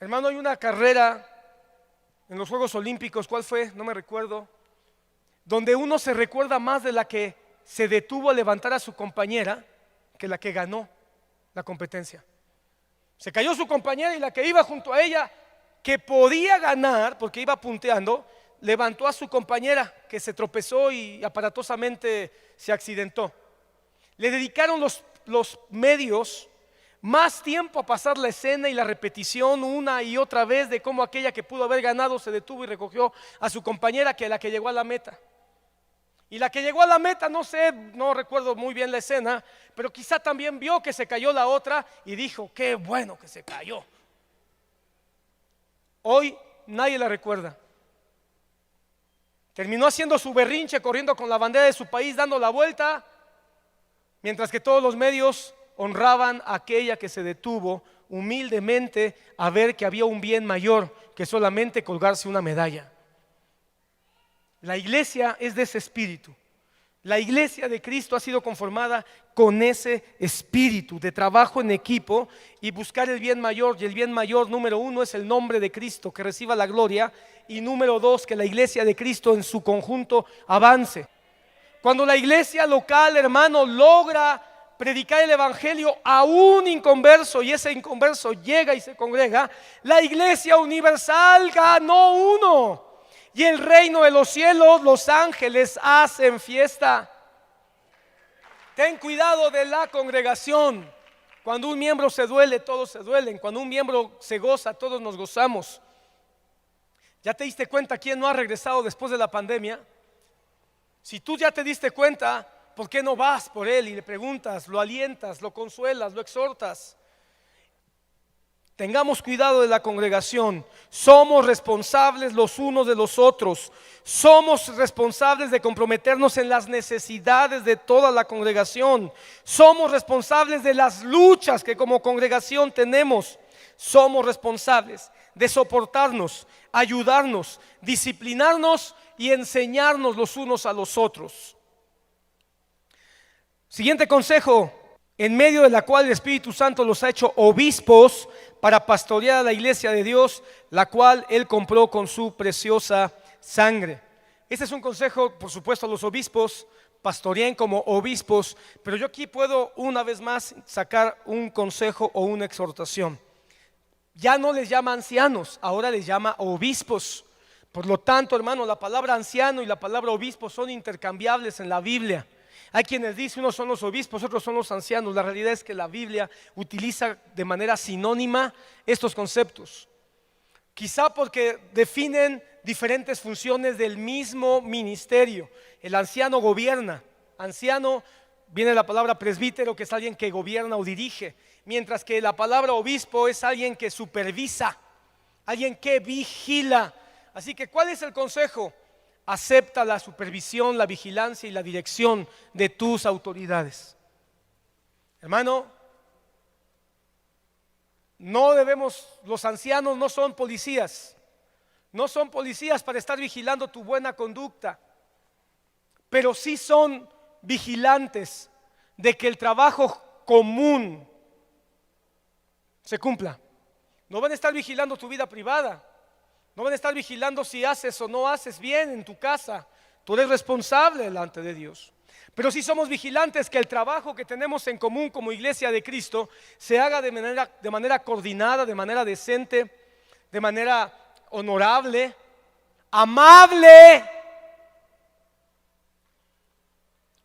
Hermano, hay una carrera en los Juegos Olímpicos, ¿cuál fue? No me recuerdo, donde uno se recuerda más de la que se detuvo a levantar a su compañera que la que ganó la competencia. Se cayó su compañera y la que iba junto a ella, que podía ganar porque iba punteando, levantó a su compañera que se tropezó y aparatosamente se accidentó. Le dedicaron los medios más tiempo a pasar la escena y la repetición una y otra vez de cómo aquella que pudo haber ganado se detuvo y recogió a su compañera que la que llegó a la meta. Y la que llegó a la meta, no recuerdo muy bien la escena, pero quizá también vio que se cayó la otra y dijo: qué bueno que se cayó. Hoy nadie la recuerda. Terminó haciendo su berrinche, corriendo con la bandera de su país, dando la vuelta, mientras que todos los medios honraban a aquella que se detuvo humildemente a ver que había un bien mayor que solamente colgarse una medalla. La iglesia es de ese espíritu. La iglesia de Cristo ha sido conformada con ese espíritu de trabajo en equipo y buscar el bien mayor. Y el bien mayor, número uno, es el nombre de Cristo, que reciba la gloria. Y número dos, que la iglesia de Cristo en su conjunto avance. Cuando la iglesia local, hermano, logra predicar el evangelio a un inconverso y ese inconverso llega y se congrega, la iglesia universal ganó uno. Y el reino de los cielos, los ángeles hacen fiesta. Ten cuidado de la congregación. Cuando un miembro se duele, todos se duelen. Cuando un miembro se goza, todos nos gozamos. ¿Ya te diste cuenta quién no ha regresado después de la pandemia? Si tú ya te diste cuenta, ¿por qué no vas por él y le preguntas, lo alientas, lo consuelas, lo exhortas? Tengamos cuidado de la congregación. Somos responsables los unos de los otros. Somos responsables de comprometernos en las necesidades de toda la congregación. Somos responsables de las luchas que como congregación tenemos. Somos responsables de soportarnos, ayudarnos, disciplinarnos y enseñarnos los unos a los otros. Siguiente consejo: en medio de la cual el Espíritu Santo los ha hecho obispos para pastorear a la iglesia de Dios, la cual Él compró con su preciosa sangre. Este es un consejo, por supuesto, a los obispos: pastoreen como obispos. Pero yo aquí puedo una vez más sacar un consejo o una exhortación. Ya no les llama ancianos, ahora les llama obispos. Por lo tanto, hermano, la palabra anciano y la palabra obispo son intercambiables en la Biblia. Hay quienes dicen unos son los obispos, otros son los ancianos. La realidad es que la Biblia utiliza de manera sinónima estos conceptos. Quizá porque definen diferentes funciones del mismo ministerio. El anciano gobierna, anciano viene la palabra presbítero, que es alguien que gobierna o dirige, mientras que la palabra obispo es alguien que supervisa, alguien que vigila. Así que, ¿cuál es el consejo? Acepta la supervisión, la vigilancia y la dirección de tus autoridades. Hermano, los ancianos no son policías. No son policías para estar vigilando tu buena conducta, pero sí son vigilantes de que el trabajo común se cumpla. No van a estar vigilando tu vida privada. No van a estar vigilando si haces o no haces bien en tu casa. Tú eres responsable delante de Dios. Pero sí somos vigilantes que el trabajo que tenemos en común como iglesia de Cristo se haga de manera coordinada, de manera decente, de manera honorable, amable.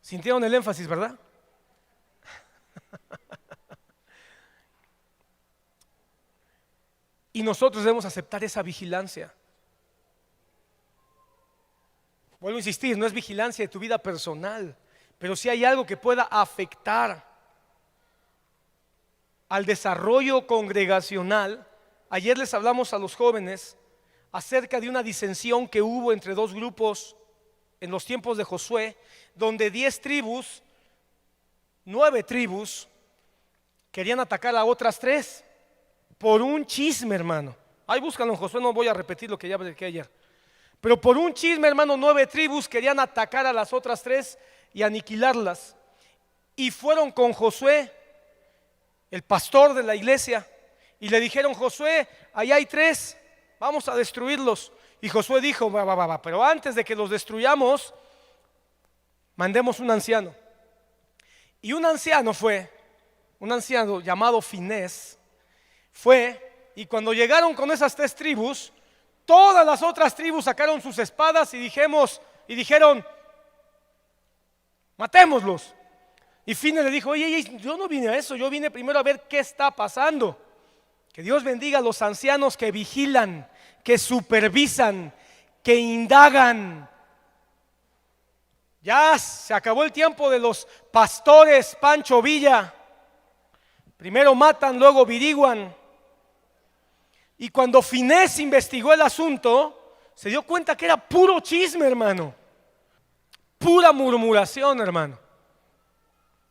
¿Sintieron el énfasis, verdad? Y nosotros debemos aceptar esa vigilancia. Vuelvo a insistir, no es vigilancia de tu vida personal, pero si hay algo que pueda afectar al desarrollo congregacional. Ayer les hablamos a los jóvenes acerca de una disensión que hubo entre dos grupos en los tiempos de Josué, donde 10 tribus, 9 tribus, querían atacar a otras 3 por un chisme, hermano. Ahí búscalo en Josué, no voy a repetir lo que ya prediqué ayer. Pero por un chisme, hermano, 9 tribus querían atacar a las otras 3 y aniquilarlas. Y fueron con Josué, el pastor de la iglesia, y le dijeron: Josué, allá hay 3, vamos a destruirlos. Y Josué dijo: pero antes de que los destruyamos, mandemos un anciano. Y un anciano llamado Finés, fue, y cuando llegaron con esas 3 tribus, todas las otras tribus sacaron sus espadas y dijeron: matémoslos. Y Finés le dijo: oye, yo no vine a eso, yo vine primero a ver qué está pasando. Que Dios bendiga a los ancianos que vigilan, que supervisan, que indagan. Ya se acabó el tiempo de los pastores Pancho Villa. Primero matan, luego averiguan. Y cuando Finés investigó el asunto, se dio cuenta que era puro chisme, hermano. Pura murmuración, hermano.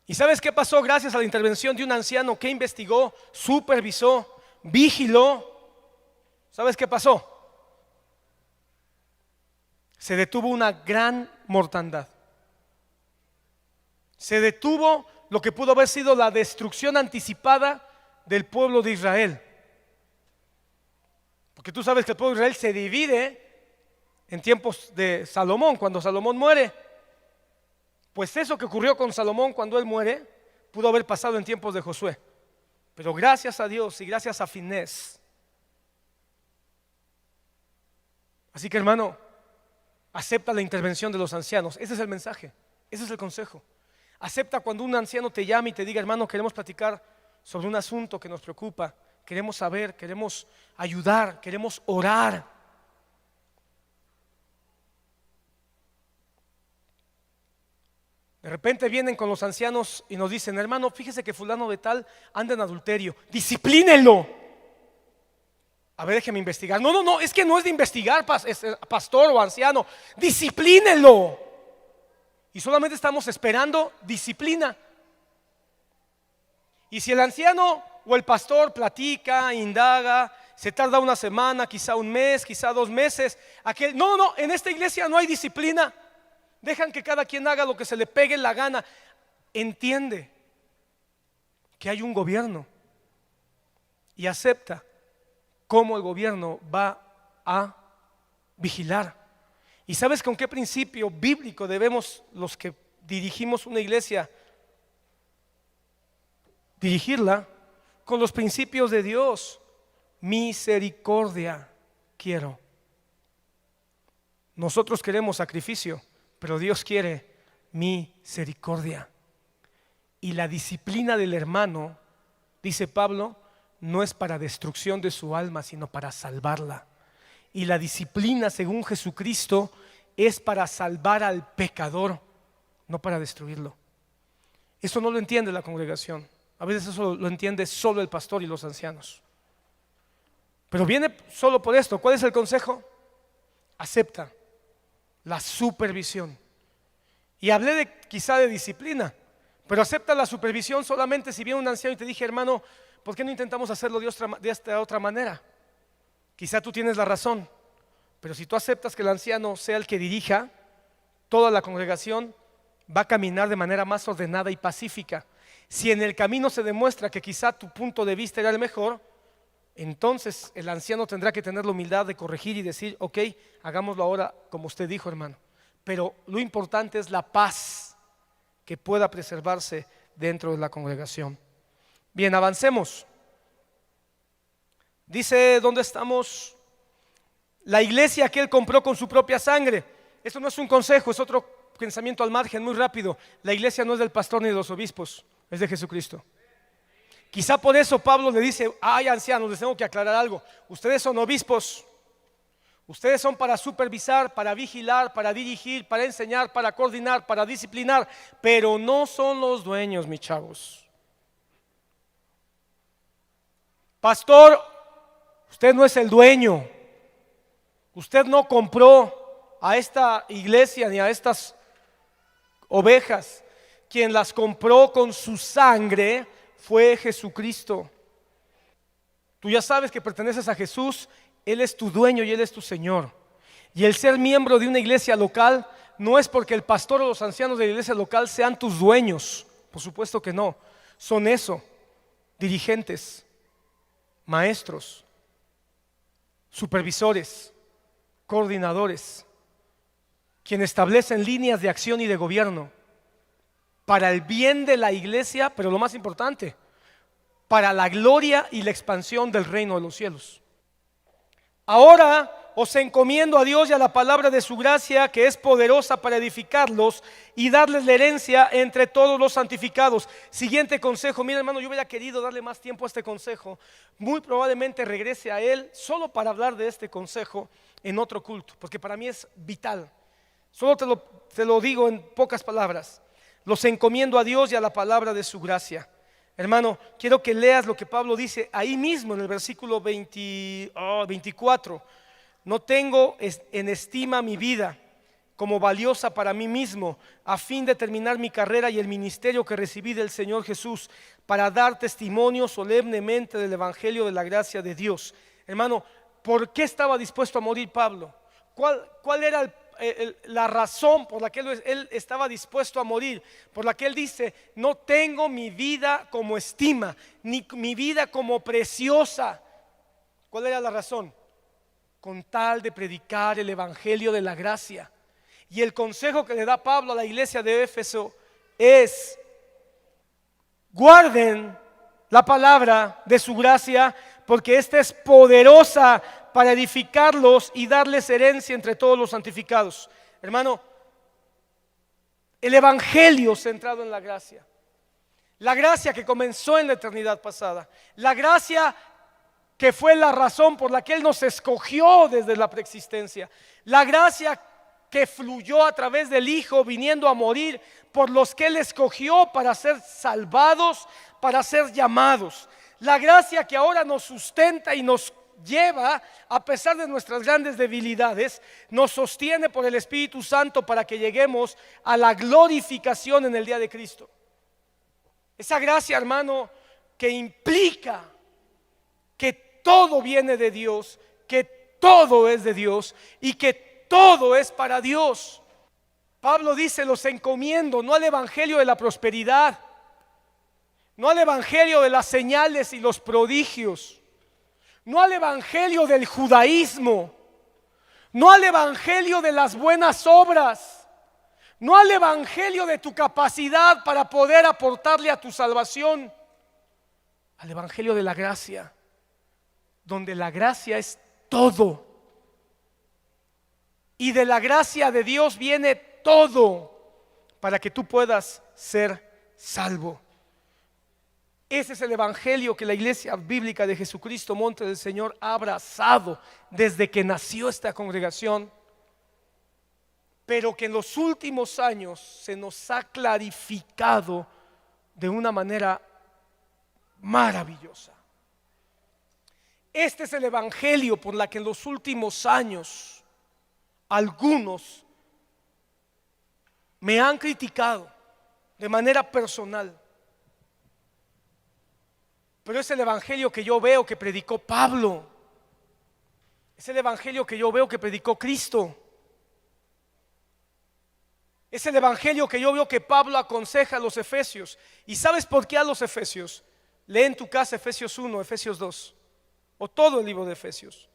¿Y sabes qué pasó? Gracias a la intervención de un anciano que investigó, supervisó, vigiló. ¿Sabes qué pasó? Se detuvo una gran mortandad. Se detuvo lo que pudo haber sido la destrucción anticipada del pueblo de Israel. Porque tú sabes que el pueblo de Israel se divide en tiempos de Salomón, cuando Salomón muere. Pues eso que ocurrió con Salomón cuando él muere, pudo haber pasado en tiempos de Josué. Pero gracias a Dios y gracias a Finés. Así que, hermano, acepta la intervención de los ancianos. Ese es el mensaje, ese es el consejo. Acepta cuando un anciano te llame y te diga: hermano, queremos platicar sobre un asunto que nos preocupa, queremos saber, queremos ayudar, queremos orar. De repente vienen con los ancianos y nos dicen: hermano, fíjese que fulano de tal anda en adulterio, disciplínelo. A ver, déjeme investigar. No, es que no es de investigar, pastor o anciano, disciplínelo. Y solamente estamos esperando disciplina. Y si el anciano o el pastor platica, indaga, se tarda una semana, quizá un mes, quizá 2 meses, en esta iglesia no hay disciplina. Dejan que cada quien haga lo que se le pegue la gana. Entiende que hay un gobierno y acepta cómo el gobierno va a vigilar. ¿Y sabes con qué principio bíblico debemos, los que dirigimos una iglesia, dirigirla? Con los principios de Dios. Misericordia quiero. Nosotros queremos sacrificio, pero Dios quiere misericordia. Y la disciplina del hermano, dice Pablo, no es para destrucción de su alma, sino para salvarla. Y la disciplina, según Jesucristo, es para salvar al pecador no para destruirlo. Eso no lo entiende la congregación. A veces eso lo entiende solo el pastor y los ancianos. Pero viene solo por esto. ¿Cuál es el consejo? Acepta la supervisión. Y hablé quizá de disciplina, pero acepta la supervisión solamente si viene un anciano y te dije, hermano, ¿por qué no intentamos hacerlo de esta otra manera? Quizá tú tienes la razón, pero si tú aceptas que el anciano sea el que dirija, toda la congregación va a caminar de manera más ordenada y pacífica. Si en el camino se demuestra que quizá tu punto de vista era el mejor, entonces el anciano tendrá que tener la humildad de corregir y decir, ok, hagámoslo ahora como usted dijo, hermano. Pero lo importante es la paz que pueda preservarse dentro de la congregación. Bien, avancemos. Dice, ¿dónde estamos? La iglesia que él compró con su propia sangre. Esto no es un consejo, es otro pensamiento al margen, muy rápido. La iglesia no es del pastor ni de los obispos, es de Jesucristo. Quizá por eso Pablo le dice, ay ancianos, les tengo que aclarar algo. Ustedes son obispos, ustedes son para supervisar, para vigilar, para dirigir, para enseñar, para coordinar, para disciplinar, pero no son los dueños, mis chavos. Pastor, usted no es el dueño. Usted no compró a esta iglesia ni a estas ovejas. Quien las compró con su sangre fue Jesucristo. Tú ya sabes que perteneces a Jesús, Él es tu dueño y Él es tu Señor. Y el ser miembro de una iglesia local no es porque el pastor o los ancianos de la iglesia local sean tus dueños, por supuesto que no. Son eso, dirigentes, maestros, supervisores, coordinadores, quienes establecen líneas de acción y de gobierno para el bien de la iglesia, pero lo más importante, para la gloria y la expansión del reino de los cielos. Ahora os encomiendo a Dios y a la palabra de su gracia, que es poderosa para edificarlos y darles la herencia entre todos los santificados. Siguiente consejo. Mira, hermano, yo hubiera querido darle más tiempo a este consejo. Muy probablemente regrese a él solo para hablar de este consejo en otro culto, porque para mí es vital. Solo te lo digo en pocas palabras. Los encomiendo a Dios y a la palabra de su gracia. Hermano, quiero que leas lo que Pablo dice ahí mismo en el versículo 24. No tengo en estima mi vida como valiosa para mí mismo, a fin de terminar mi carrera y el ministerio que recibí del Señor Jesús, para dar testimonio solemnemente del evangelio de la gracia de Dios. Hermano, ¿por qué estaba dispuesto a morir Pablo? ¿Cuál era la razón por la que él estaba dispuesto a morir? Por la que él dice, no tengo mi vida como estima, ni mi vida como preciosa. ¿Cuál era la razón? Con tal de predicar el evangelio de la gracia. Y el consejo que le da Pablo a la iglesia de Éfeso es: guarden la palabra de su gracia, porque esta es poderosa para edificarlos y darles herencia entre todos los santificados. Hermano, el evangelio centrado en la gracia que comenzó en la eternidad pasada, la gracia que fue la razón por la que Él nos escogió desde la preexistencia, la gracia que fluyó a través del Hijo viniendo a morir por los que Él escogió para ser salvados, para ser llamados, la gracia que ahora nos sustenta y nos lleva, a pesar de nuestras grandes debilidades, nos sostiene por el Espíritu Santo para que lleguemos a la glorificación en el día de Cristo. Esa gracia, hermano, que implica que todo viene de Dios, que todo es de Dios y que todo es para Dios. Pablo dice, los encomiendo no al evangelio de la prosperidad, no al evangelio de las señales y los prodigios, no al evangelio del judaísmo, no al evangelio de las buenas obras, no al evangelio de tu capacidad para poder aportarle a tu salvación, al evangelio de la gracia, donde la gracia es todo. Y de la gracia de Dios viene todo para que tú puedas ser salvo. Ese es el evangelio que la iglesia bíblica de Jesucristo, Monte del Señor, ha abrazado desde que nació esta congregación. pero que en los últimos años se nos ha clarificado de una manera maravillosa. Este es el evangelio por la que en los últimos años algunos me han criticado de manera personal. Pero es el evangelio que yo veo que predicó Pablo. Es el evangelio que yo veo que predicó Cristo. Es el evangelio que yo veo que Pablo aconseja a los efesios. ¿Y sabes por qué a los efesios? Lee en tu casa Efesios 1, Efesios 2 o todo el libro de Efesios.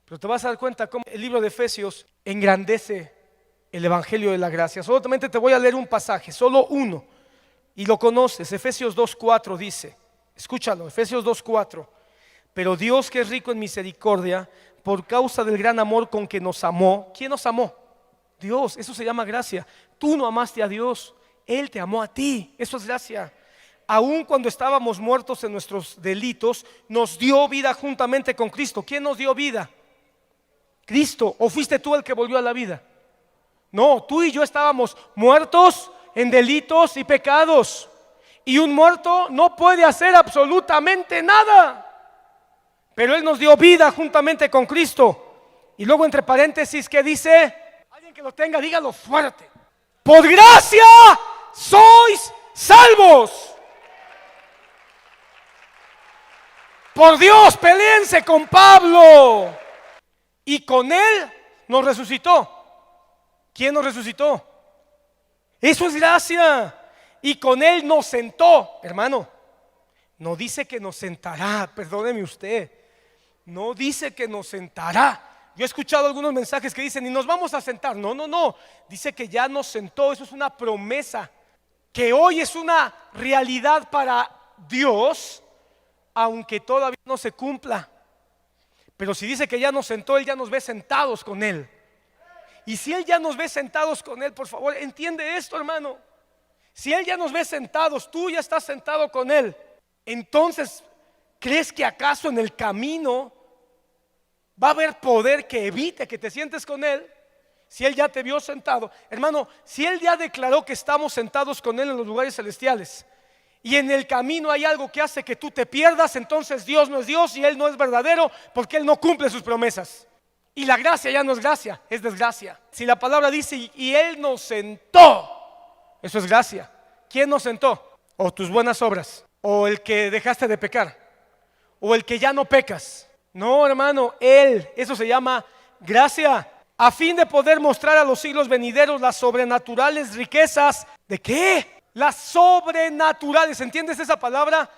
Pero te vas a dar cuenta cómo el libro de Efesios engrandece el evangelio de la gracia. Solamente te voy a leer un pasaje, solo uno, y lo conoces. Efesios 2:4 dice, escúchalo, Efesios 2:4: pero Dios, que es rico en misericordia, por causa del gran amor con que nos amó. ¿Quién nos amó? Dios. Eso se llama gracia. Tú no amaste a Dios, Él te amó a ti. Eso es gracia. Aun cuando estábamos muertos en nuestros delitos, nos dio vida juntamente con Cristo. ¿Quién nos dio vida? Cristo. ¿O fuiste tú el que volvió a la vida? No, tú y yo estábamos muertos en delitos y pecados. Y un muerto no puede hacer absolutamente nada. Pero Él nos dio vida juntamente con Cristo. Y luego entre paréntesis, ¿qué dice? Alguien que lo tenga, dígalo fuerte. Por gracia sois salvos. Por Dios, peleense con Pablo. Y con Él nos resucitó. ¿Quién nos resucitó? Eso es gracia. Y con Él nos sentó. Hermano, no dice que nos sentará, perdóneme usted. No dice que nos sentará. Yo he escuchado algunos mensajes que dicen, y nos vamos a sentar. No, no, no. Dice que ya nos sentó. Eso es una promesa que hoy es una realidad para Dios, aunque todavía no se cumpla. Pero si dice que ya nos sentó, Él ya nos ve sentados con Él. Y si Él ya nos ve sentados con Él, por favor, entiende esto, hermano. Si Él ya nos ve sentados, tú ya estás sentado con Él. Entonces, ¿crees que acaso en el camino va a haber poder que evite que te sientes con Él? Si Él ya te vio sentado. Hermano, si Él ya declaró que estamos sentados con Él en los lugares celestiales, y en el camino hay algo que hace que tú te pierdas, entonces Dios no es Dios y Él no es verdadero, porque Él no cumple sus promesas. Y la gracia ya no es gracia, es desgracia. Si la palabra dice y Él nos sentó, eso es gracia. ¿Quién nos sentó? O tus buenas obras, o el que dejaste de pecar, o el que ya no pecas. No, hermano, Él, eso se llama gracia, a fin de poder mostrar a los siglos venideros las sobrenaturales riquezas. ¿De qué? Las sobrenaturales. ¿Entiendes esa palabra?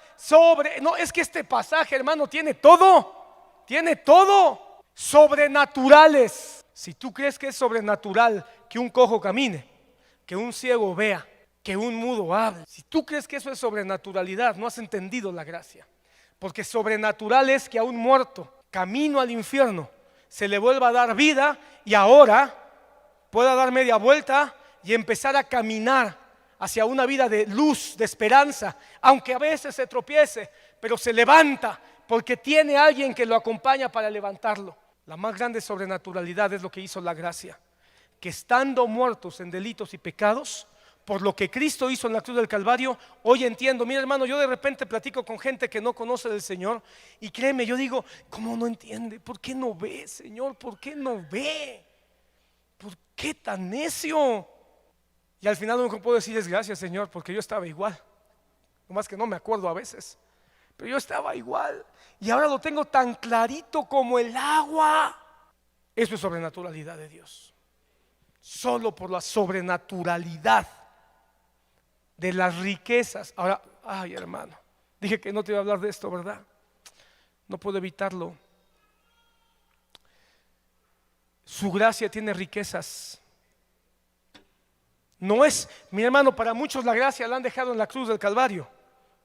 No, es que este pasaje, hermano, tiene todo. Tiene todo. Sobrenaturales. Si tú crees que es sobrenatural que un cojo camine, que un ciego vea, que un mudo hable, si tú crees que eso es sobrenaturalidad, no has entendido la gracia. Porque sobrenatural es que a un muerto camino al infierno se le vuelva a dar vida y ahora pueda dar media vuelta y empezar a caminar hacia una vida de luz, de esperanza, aunque a veces se tropiece, pero se levanta porque tiene alguien que lo acompaña para levantarlo. La más grande sobrenaturalidad es lo que hizo la gracia, que estando muertos en delitos y pecados, por lo que Cristo hizo en la cruz del Calvario, hoy entiendo. Mira, hermano, yo de repente platico con gente que no conoce del Señor y créeme, yo digo, ¿cómo no entiende? ¿Por qué no ve, Señor? ¿Por qué no ve? ¿Por qué tan necio? Y al final lo único que puedo decir es gracias, Señor, porque yo estaba igual. Nomás que no me acuerdo a veces, pero yo estaba igual. Y ahora lo tengo tan clarito como el agua. Eso es sobrenaturalidad de Dios. Solo por la sobrenaturalidad de las riquezas. Ahora, ay, hermano, dije que no te iba a hablar de esto, ¿verdad? No puedo evitarlo. Su gracia tiene riquezas. No es, mi hermano, para muchos la gracia la han dejado en la cruz del Calvario.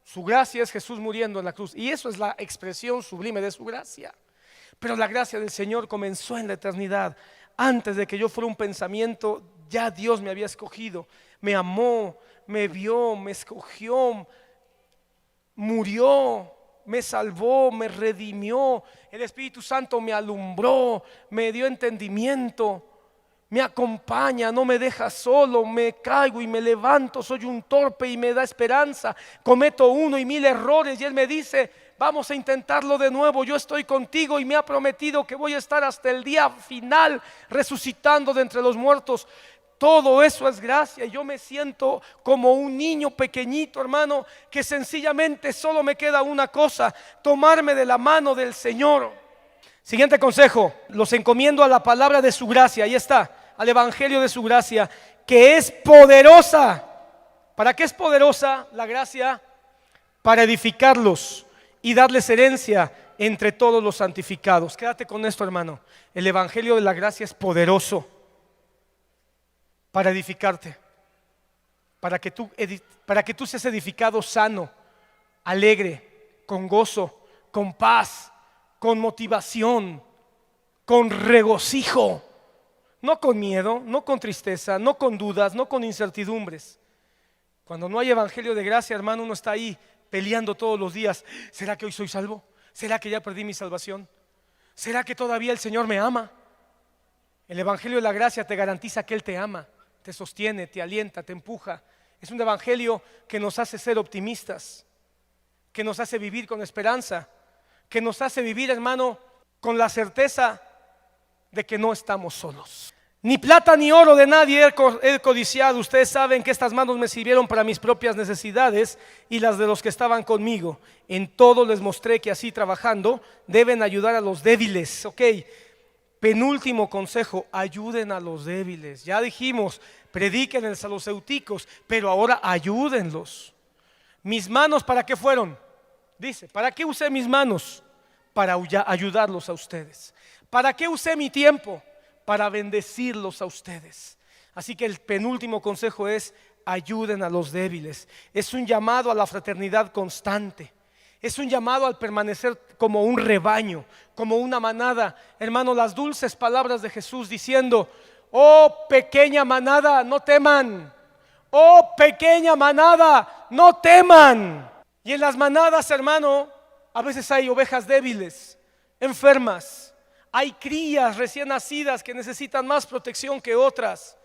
Su gracia es Jesús muriendo en la cruz, y eso es la expresión sublime de su gracia. Pero la gracia del Señor comenzó en la eternidad. Antes de que yo fuera un pensamiento, ya Dios me había escogido, me amó, me vio, me escogió, murió, me salvó, me redimió. El Espíritu Santo me alumbró, me dio entendimiento, me acompaña, no me deja solo, me caigo y me levanto, soy un torpe y me da esperanza, cometo 1 y 1000 errores y Él me dice, vamos a intentarlo de nuevo, yo estoy contigo y me ha prometido que voy a estar hasta el día final resucitando de entre los muertos. Todo eso es gracia y yo me siento como un niño pequeñito, hermano, que sencillamente solo me queda una cosa, tomarme de la mano del Señor. Siguiente consejo, los encomiendo a la palabra de su gracia, ahí está, al evangelio de su gracia, que es poderosa. ¿Para qué es poderosa la gracia? Para edificarlos y darles herencia entre todos los santificados. Quédate con esto, hermano, el evangelio de la gracia es poderoso para edificarte, para que tú seas edificado sano, alegre, con gozo, con paz, con motivación, con regocijo, no con miedo, no con tristeza, no con dudas, no con incertidumbres. Cuando no hay evangelio de gracia, hermano, uno está ahí peleando todos los días. ¿Será que hoy soy salvo? ¿Será que ya perdí mi salvación? ¿Será que todavía el Señor me ama? El evangelio de la gracia te garantiza que Él te ama, te sostiene, te alienta, te empuja. Es un evangelio que nos hace ser optimistas, que nos hace vivir con esperanza, que nos hace vivir, hermano, con la certeza de que no estamos solos. Ni plata ni oro de nadie he codiciado. Ustedes saben que estas manos me sirvieron para mis propias necesidades y las de los que estaban conmigo. En todo les mostré que así trabajando deben ayudar a los débiles. Ok, penúltimo consejo, ayuden a los débiles. Ya dijimos, predíquenles a los euticos, pero ahora ayúdenlos. Mis manos, ¿para qué fueron? Dice, ¿para qué usé mis manos? Para ayudarlos a ustedes. ¿Para qué usé mi tiempo? Para bendecirlos a ustedes. Así que el penúltimo consejo es: ayuden a los débiles. Es un llamado a la fraternidad constante. Es un llamado al permanecer como un rebaño, como una manada. Hermano, las dulces palabras de Jesús diciendo: oh pequeña manada, no teman. Oh pequeña manada, no teman. Y en las manadas, hermano, a veces hay ovejas débiles, enfermas. Hay crías recién nacidas que necesitan más protección que otras.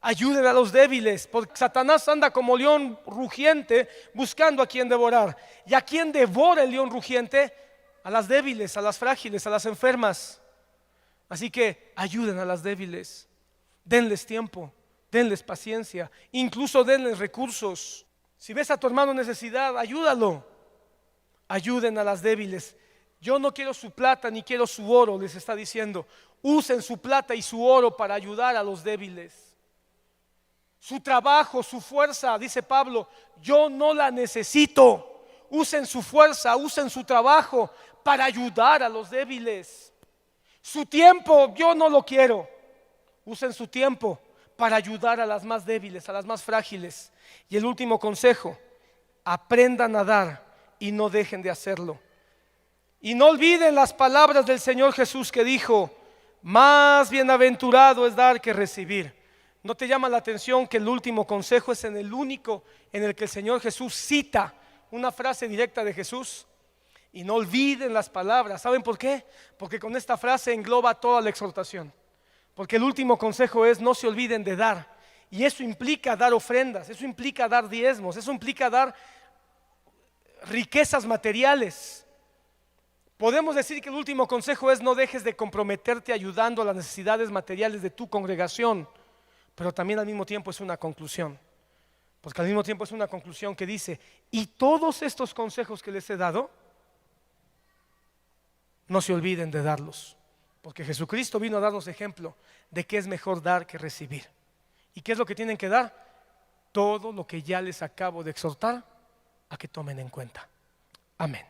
Ayuden a los débiles, porque Satanás anda como león rugiente buscando a quien devorar. ¿Y a quien devora el león rugiente? A las débiles, a las frágiles, a las enfermas. Así que ayuden a las débiles, denles tiempo, denles paciencia, incluso denles recursos. Si ves a tu hermano en necesidad, ayúdalo. Ayuden a las débiles. Yo no quiero su plata ni quiero su oro, les está diciendo. Usen su plata y su oro para ayudar a los débiles. Su trabajo, su fuerza, dice Pablo, yo no la necesito. Usen su fuerza, usen su trabajo para ayudar a los débiles. Su tiempo, yo no lo quiero. Usen su tiempo para ayudar a las más débiles, a las más frágiles. Y el último consejo: aprendan a dar y no dejen de hacerlo. Y no olviden las palabras del Señor Jesús que dijo: más bienaventurado es dar que recibir. ¿No te llama la atención que el último consejo es en el único en el que el Señor Jesús cita una frase directa de Jesús? Y no olviden las palabras. ¿Saben por qué? Porque con esta frase engloba toda la exhortación. Porque el último consejo es: no se olviden de dar. Y eso implica dar ofrendas, eso implica dar diezmos, eso implica dar riquezas materiales. Podemos decir que el último consejo es: no dejes de comprometerte ayudando a las necesidades materiales de tu congregación. Pero también al mismo tiempo es una conclusión. Porque al mismo tiempo es una conclusión que dice: y todos estos consejos que les he dado, no se olviden de darlos. Porque Jesucristo vino a darnos ejemplo de que es mejor dar que recibir. ¿Y qué es lo que tienen que dar? Todo lo que ya les acabo de exhortar a que tomen en cuenta. Amén.